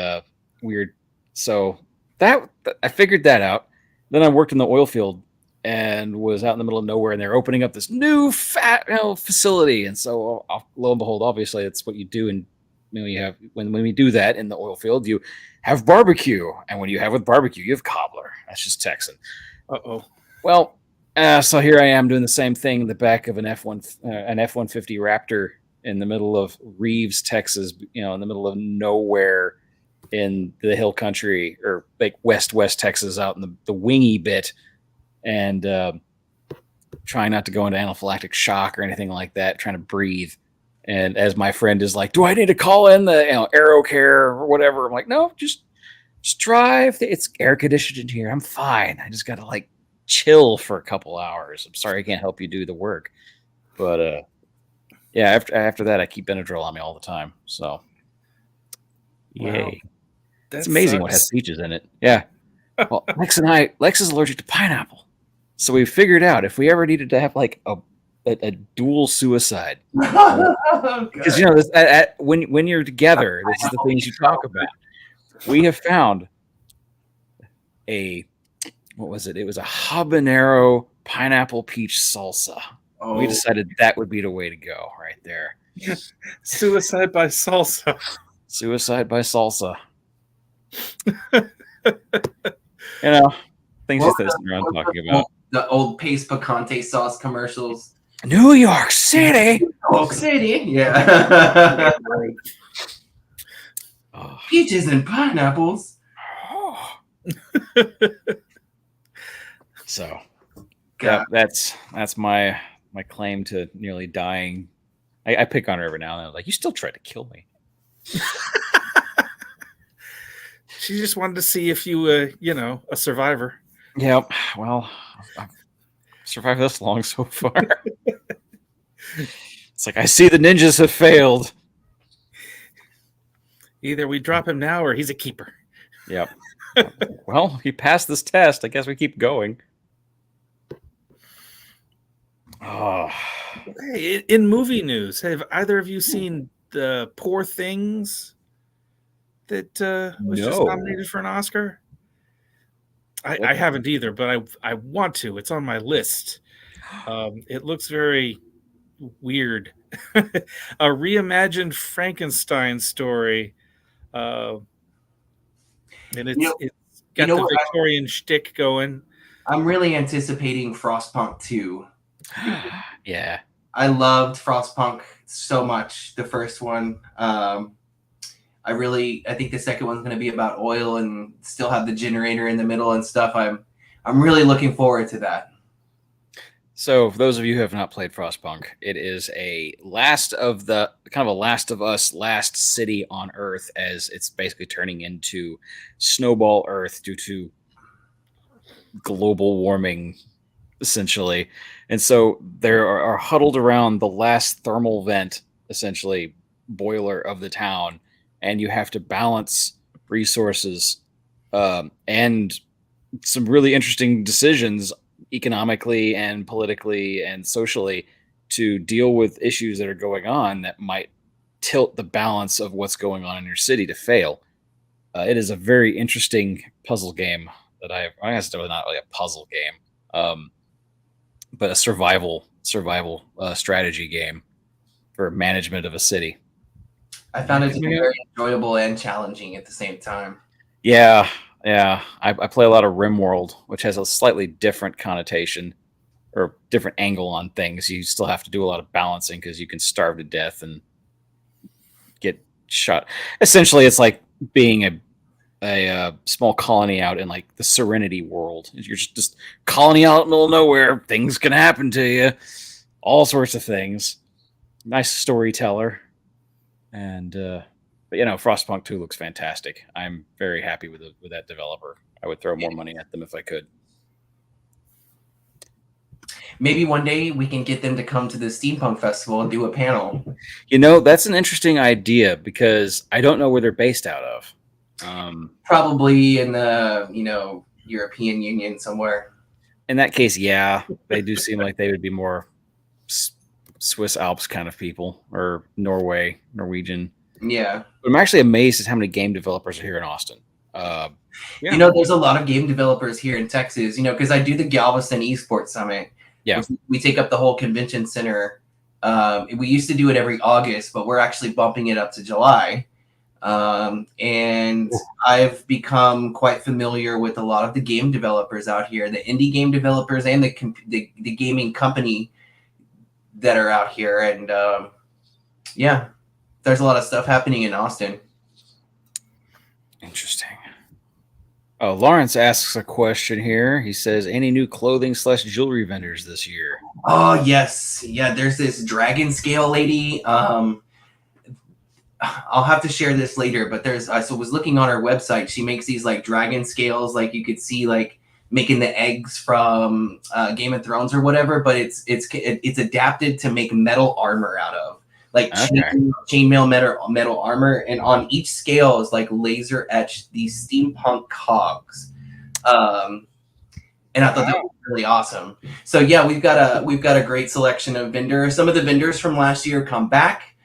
weird. So that I figured that out. Then I worked in the oil field and was out in the middle of nowhere, and they're opening up this new facility. And so lo and behold, obviously it's what you do. And when we do that in the oil field, you have barbecue. And when you have with barbecue, you have cobbler. That's just Texan. Uh-oh. Well, so here I am doing the same thing in the back of an F-150 Raptor in the middle of Reeves, Texas, in the middle of nowhere, in the hill country, or like West Texas, out in the wingy bit, and trying not to go into anaphylactic shock or anything like that, trying to breathe. And as my friend is like, do I need to call in the Aero Care or whatever? I'm like, no, just drive. It's air conditioned in here. I'm fine. I just got to like chill for a couple hours. I'm sorry I can't help you do the work. But yeah, after that, I keep Benadryl on me all the time. So yay. Wow. It's amazing what has peaches in it. Yeah. Well, Lex is allergic to pineapple. So we figured out if we ever needed to have like a dual suicide, because when you're together, this is the things you talk about. We have found what was it? It was a habanero pineapple peach salsa. Oh. We decided that would be the way to go right there. Suicide by salsa. Suicide by salsa. Things just that around talking about. The old Pace Picante sauce commercials. New York City. Yeah. Peaches and pineapples. So, yeah, that's my claim to nearly dying. I pick on her every now and then. I'm like, you still tried to kill me. She just wanted to see if you were, a survivor. Yep. Well, I've survived this long so far. It's like, I see the ninjas have failed. Either we drop him now or he's a keeper. Yep. Well, he passed this test. I guess we keep going. Oh. Hey, in movie news, have either of you seen the Poor Things that was just nominated for an Oscar? I haven't either, but I want to. It's on my list. It looks very weird. A reimagined Frankenstein story. And it's got the Victorian shtick going. I'm really anticipating Frostpunk 2. Yeah. I loved Frostpunk so much, the first one. I think the second one's going to be about oil and still have the generator in the middle and stuff. I'm really looking forward to that. So, for those of you who have not played Frostpunk, it is a Last of Us, last city on Earth, as it's basically turning into Snowball Earth due to global warming, essentially. And so there are huddled around the last thermal vent, essentially boiler of the town, and you have to balance resources and some really interesting decisions economically and politically and socially to deal with issues that are going on that might tilt the balance of what's going on in your city to fail. It is a very interesting puzzle game that I guess it's not really a puzzle game, but a survival strategy game for management of a city. I found it to be very enjoyable and challenging at the same time. Yeah. I play a lot of RimWorld, which has a slightly different connotation or different angle on things. You still have to do a lot of balancing because you can starve to death and get shot. Essentially, it's like being a small colony out in like the Serenity world. You're just colony out in the middle of nowhere. Things can happen to you. All sorts of things. Nice storyteller. And but Frostpunk 2 looks fantastic. I'm very happy with that developer. I would throw more money at them if I could. Maybe one day we can get them to come to the Steampunk Festival and do a panel. That's an interesting idea because I don't know where they're based out of. Probably in the European Union somewhere. In that case, yeah, they do seem like they would be more Swiss Alps kind of people, or Norwegian. Yeah. But I'm actually amazed at how many game developers are here in Austin. There's a lot of game developers here in Texas, because I do the Galveston Esports Summit. Yeah. We take up the whole convention center. We used to do it every August, but we're actually bumping it up to July. And I've become quite familiar with a lot of the game developers out here, the indie game developers and the gaming company that are out here. And there's a lot of stuff happening in Austin. Interesting. Oh, Lawrence asks a question here. He says, any new clothing / jewelry vendors this year? Oh, yes. Yeah, there's this dragon scale lady. I'll have to share this later, but there's I was looking on her website. She makes these like dragon scales, like you could see like making the eggs from Game of Thrones or whatever, but it's adapted to make metal armor out of. Like chainmail metal armor, and on each scale is like laser etched these steampunk cogs. And I thought that was really awesome. So yeah, we've got a great selection of vendors. Some of the vendors from last year come back.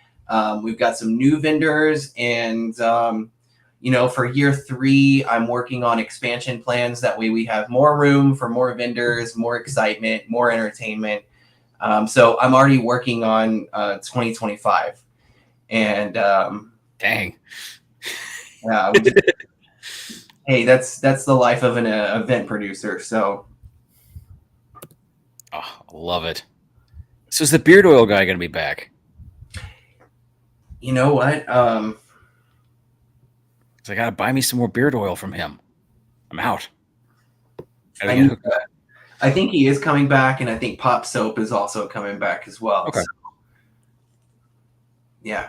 We've got some new vendors, and for year 3, I'm working on expansion plans. That way we have more room for more vendors, more excitement, more entertainment. So I'm already working on 2025, and dang, yeah. Hey, that's the life of an event producer. So, I love it. So is the beard oil guy going to be back? You know what? So I got to buy me some more beard oil from him. I'm out. I think he is coming back, and I think Pop Soap is also coming back as well. Okay. So, yeah.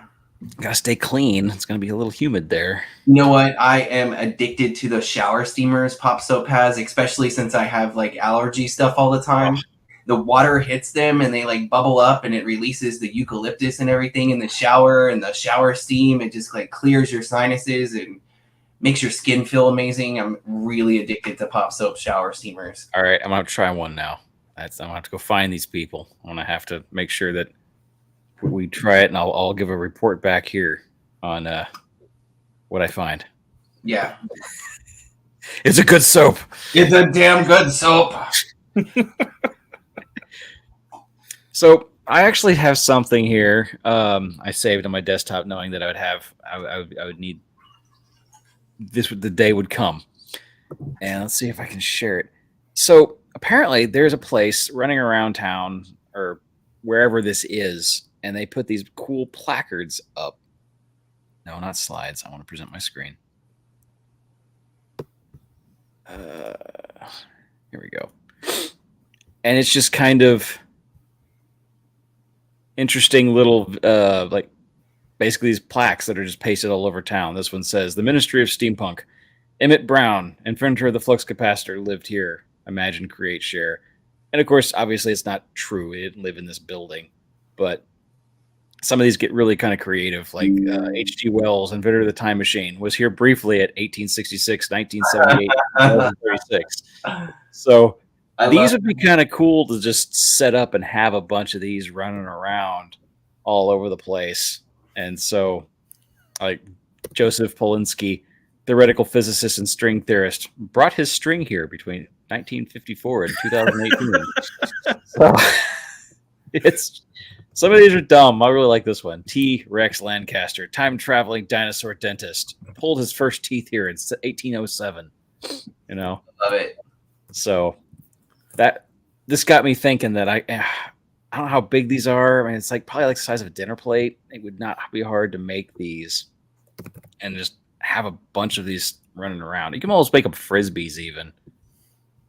Gotta stay clean. It's gonna be a little humid there. You know what? I am addicted to the shower steamers Pop Soap has, especially since I have like allergy stuff all the time. Oh. The water hits them and they like bubble up, and it releases the eucalyptus and everything in the shower, and the shower steam, it just like clears your sinuses and makes your skin feel amazing. I'm really addicted to Pop Soap shower steamers. All right, I'm gonna have to try one now. I'm gonna have to go find these people. I'm gonna have to make sure that we try it, and I'll give a report back here on what I find. Yeah, it's a good soap. It's a damn good soap. So I actually have something here. I saved on my desktop, knowing that I would need this. The day would come, and let's see if I can share it. So apparently, there's a place running around town or wherever this is, and they put these cool placards up. No, not slides. I want to present my screen. Here we go. And it's just kind of interesting little, like basically these plaques that are just pasted all over town. This one says, "The Ministry of Steampunk. Emmett Brown, inventor of the flux capacitor, lived here. Imagine, create, share." And of course, obviously it's not true. He didn't live in this building, but some of these get really kind of creative, like H.G. Wells, inventor of the time machine, was here briefly at 1866, 1978, 1936. So these would be kind of cool to just set up and have a bunch of these running around all over the place. And so, like Joseph Polinsky, theoretical physicist and string theorist, brought his string here between 1954 and 2018. So it's... Some of these are dumb. I really like this one. T. Rex Lancaster, time-traveling dinosaur dentist, pulled his first teeth here in 1807. You know? Love it. So this got me thinking that I don't know how big these are. I mean, it's like probably like the size of a dinner plate. It would not be hard to make these and just have a bunch of these running around. You can almost make them frisbees even.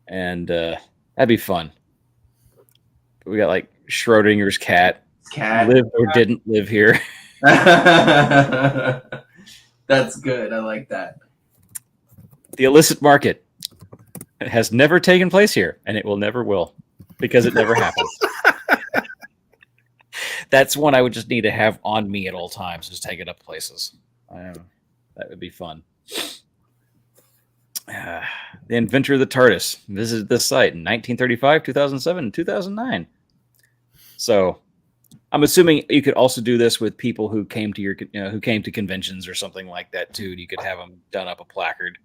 And that'd be fun. We got like Schrodinger's cat. Lived or didn't live here. That's good. I like that. The illicit market. It has never taken place here, and it will never will, because it never happens. That's one I would just need to have on me at all times, just take it up places. That would be fun. The inventor of the TARDIS visited this site in 1935, 2007, and 2009. So I'm assuming you could also do this with people who came to who came to conventions or something like that too. You could have them done up a placard.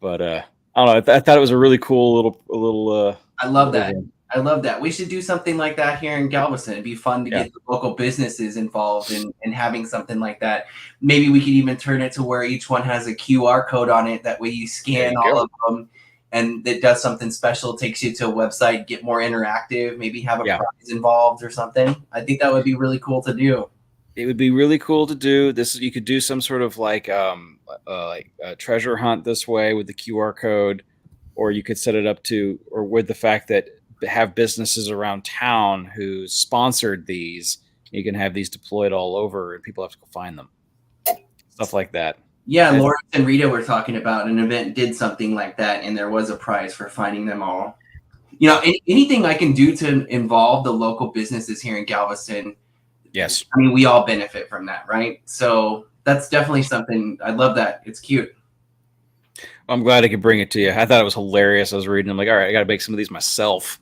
But I don't know. I thought it was a really cool little. I love that. I love that. We should do something like that here in Galveston. It'd be fun to get the local businesses involved in having something like that. Maybe we could even turn it to where each one has a QR code on it. That way you scan all of them, and it does something special, takes you to a website, get more interactive, maybe have a prize involved or something. I think that would be really cool to do. it would be really cool to do this. You could do some sort of like a treasure hunt this way with the QR code, or you could set it up to, or with the fact that have businesses around town who sponsored these. You can have these deployed all over, and people have to go find them. Stuff like that. Yeah, Lawrence and Rita were talking about an event did something like that, and there was a prize for finding them all. You know, anything I can do to involve the local businesses here in Galveston. Yes. I mean, we all benefit from that, right? So that's definitely something. I love that. It's cute. Well, I'm glad I could bring it to you. I thought it was hilarious. I was reading. I'm like, all right, I got to make some of these myself.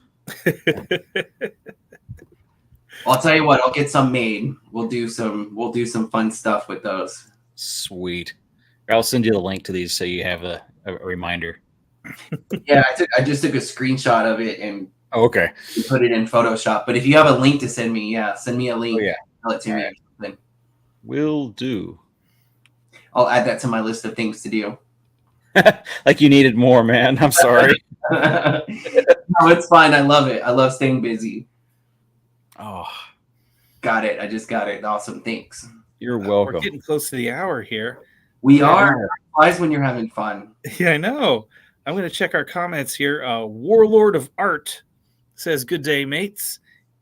I'll tell you what. I'll get some made. We'll do some fun stuff with those. Sweet. I'll send you the link to these so you have a reminder. Yeah, I just took a screenshot of it and okay, put it in Photoshop. But if you have a link to send me, send me a link. Oh, yeah. Tell it to me. Right. Will do. I'll add that to my list of things to do. Like you needed more, man. I'm sorry. No, it's fine. I love it. I love staying busy. Oh, got it. I just got it. Awesome. Thanks. You're welcome. We're getting close to the hour here. We are. Flies when you're having fun. Yeah, I know. I'm going to check our comments here. Warlord of Art says, "Good day, mates."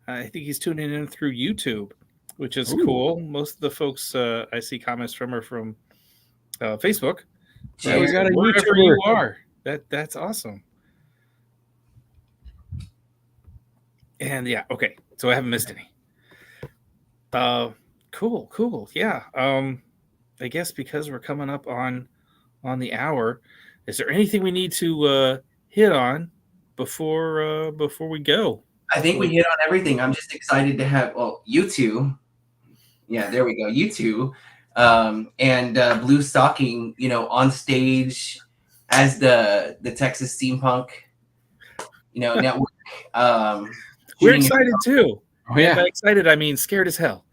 I think he's tuning in through YouTube, which is cool. Most of the folks I see comments from are from Facebook. Yeah, we got a wherever YouTuber. you are. That's awesome. And yeah, okay. So I haven't missed any. Cool. Yeah. I guess because we're coming up on the hour, is there anything we need to hit on before we go? I think we hit on everything. I'm just excited to have you two. Yeah, there we go. You two. And Blue Stocking, on stage as the Texas Steampunk, network. We're excited too. Oh yeah, by excited I mean scared as hell.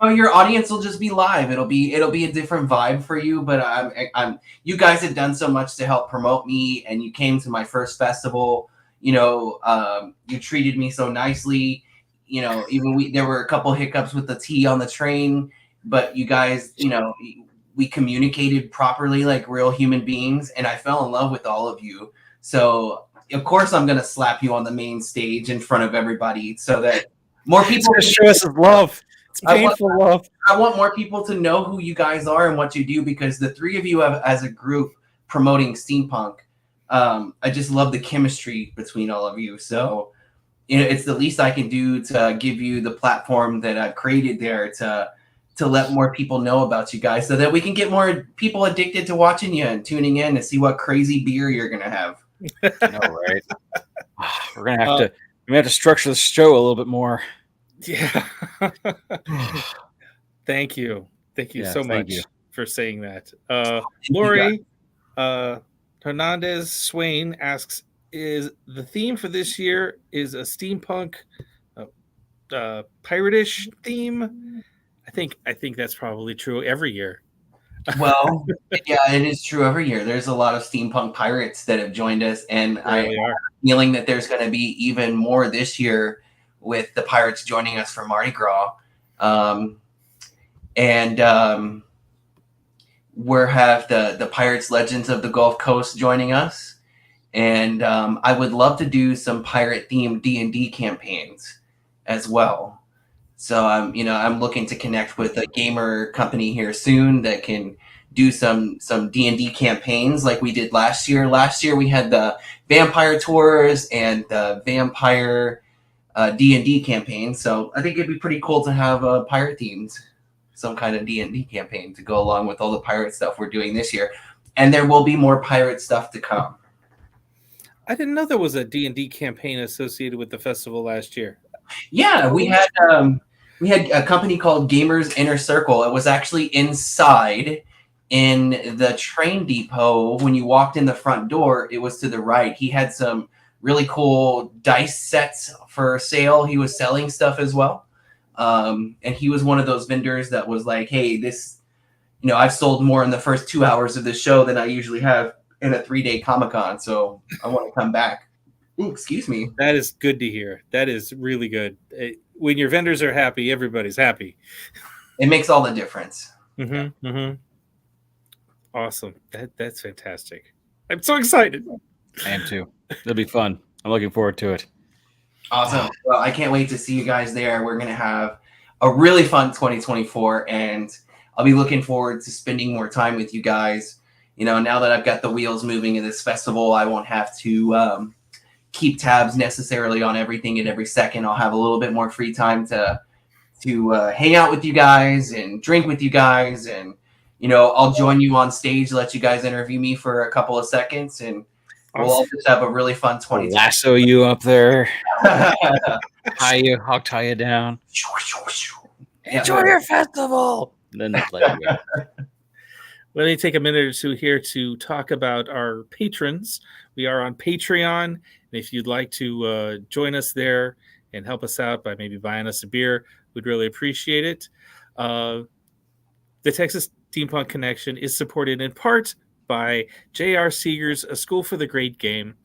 Your audience will just be live. It'll be a different vibe for you. But I'm you guys have done so much to help promote me, and you came to my first festival. You treated me so nicely. Even there were a couple hiccups with the tea on the train, but you guys, we communicated properly like real human beings, and I fell in love with all of you. So of course I'm gonna slap you on the main stage in front of everybody so that more people can show us love. It's painful love. I want more people to know who you guys are and what you do, because the three of you have, as a group, promoting steampunk. I just love the chemistry between all of you. So it's the least I can do to give you the platform that I've created there to let more people know about you guys, so that we can get more people addicted to watching you and tuning in to see what crazy beer you're gonna have. I know, right? We're gonna have to structure the show a little bit more. Yeah. Thank you so much for saying that. Lori Hernandez Swain asks, is the theme for this year is a steampunk pirate-ish theme? I think that's probably true every year. Well, yeah, it is true every year. There's a lot of steampunk pirates that have joined us, and I have a feeling that there's going to be even more this year with the pirates joining us for Mardi Gras. We have the Pirates Legends of the Gulf Coast joining us. And I would love to do some pirate-themed D&D campaigns as well. So I'm looking to connect with a gamer company here soon that can do some D&D campaigns like we did last year. Last year we had the vampire tours and the vampire D&D campaign. So I think it'd be pretty cool to have a pirate themed, some kind of D&D campaign to go along with all the pirate stuff we're doing this year. And there will be more pirate stuff to come. I didn't know there was a D&D campaign associated with the festival last year. Yeah, we had a company called Gamers Inner Circle. It was actually inside in the train depot. When you walked in the front door, it was to the right. He had some really cool dice sets for sale. He was selling stuff as well. And he was one of those vendors that was like, hey, this, I've sold more in the first 2 hours of the show than I usually have in a 3-day Comic-Con, so I want to come back. Ooh, excuse me. That is good to hear. That is really good. when your vendors are happy, everybody's happy. It makes all the difference. Awesome. That's fantastic. I'm so excited. I am too. It'll be fun. I'm looking forward to it. Awesome. Well, I can't wait to see you guys there. We're going to have a really fun 2024, and I'll be looking forward to spending more time with you guys. You know, now that I've got the wheels moving in this festival, I won't have to keep tabs necessarily on everything at every second. I'll have a little bit more free time to hang out with you guys and drink with you guys. And, you know, I'll join you on stage, let you guys interview me for a couple of seconds, and we'll all just have a really fun 2020. Lasso you up there. Hawk tie you down. Enjoy your festival. And then let you go. Let me take a minute or two here to talk about our patrons. We are on Patreon. And if you'd like to join us there and help us out by maybe buying us a beer, we'd really appreciate it. The Texas Steampunk Connection is supported in part by J.R. Seeger's A School for the Great Game,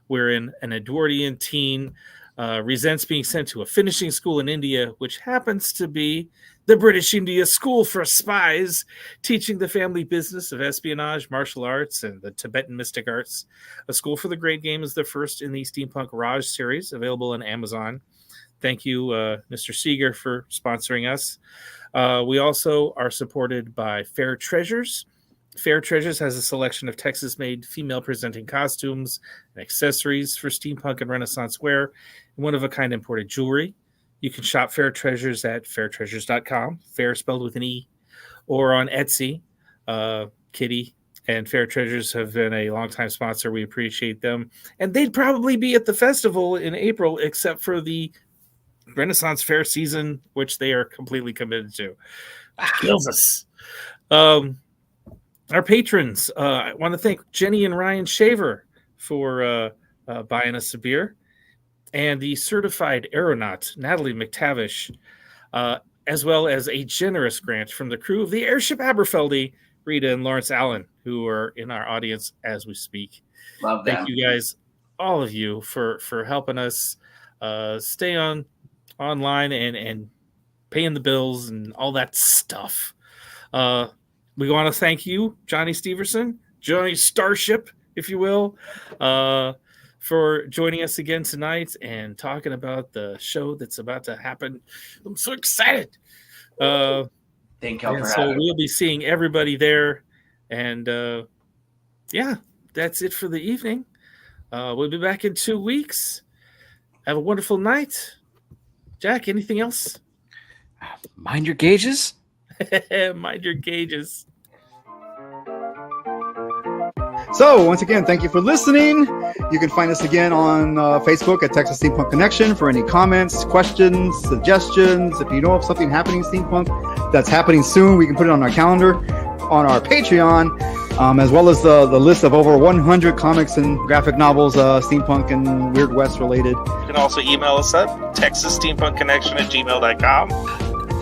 wherein an Edwardian teen resents being sent to a finishing school in India, which happens to be the British India School for Spies, teaching the family business of espionage, martial arts, and the Tibetan mystic arts. A School for the Great Game is the first in the Steampunk Raj series, available on Amazon. Thank you, Mr. Seeger, for sponsoring us. We also are supported by Fair Treasures. Fair Treasures has a selection of Texas-made female-presenting costumes and accessories for steampunk and Renaissance wear, and one-of-a-kind imported jewelry. You can shop Fair Treasures at fairtreasures.com, fair spelled with an E, or on Etsy. Kitty and Fair Treasures have been a longtime sponsor. We appreciate them. And they'd probably be at the festival in April, except for the Renaissance Fair season, which they are completely committed to. Kills us. Our patrons, I want to thank Jenny and Ryan Shaver for buying us a beer, and the certified aeronaut, Natalie McTavish, as well as a generous grant from the crew of the Airship Aberfeldy, Rita and Lawrence Allen, who are in our audience as we speak. Love them. Thank you guys, all of you, for helping us stay online and paying the bills and all that stuff. We want to thank you, Johnny Steverson, Johnny Starship, if you will, for joining us again tonight and talking about the show that's about to happen. I'm so excited. Thank you for so having me. we'll be seeing everybody there. And yeah, that's it for the evening. We'll be back in 2 weeks. Have a wonderful night. Jack, anything else? Mind your gauges. Mind your gauges. So, once again, thank you for listening. You can find us again on Facebook at Texas Steampunk Connection for any comments, questions, suggestions. If you know of something happening steampunk that's happening soon, we can put it on our calendar, on our Patreon, as well as the list of over 100 comics and graphic novels, steampunk and Weird West related. You can also email us at texassteampunkconnection@gmail.com.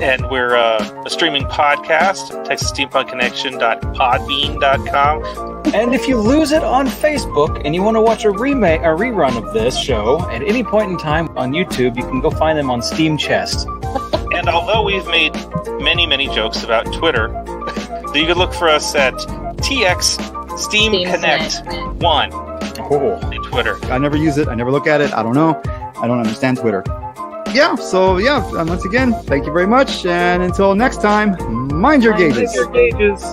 And we're a streaming podcast, texassteampunkconnection.podbean.com. And if you lose it on Facebook and you want to watch a rerun of this show at any point in time on YouTube, you can go find them on Steam Chest. And although we've made many, many jokes about Twitter, you can look for us at TX Steam Connect 1 on Twitter. I never use it. I never look at it. I don't know. I don't understand Twitter. Yeah, so yeah, once again, thank you very much. And until next time, mind your gauges. Mind your gauges.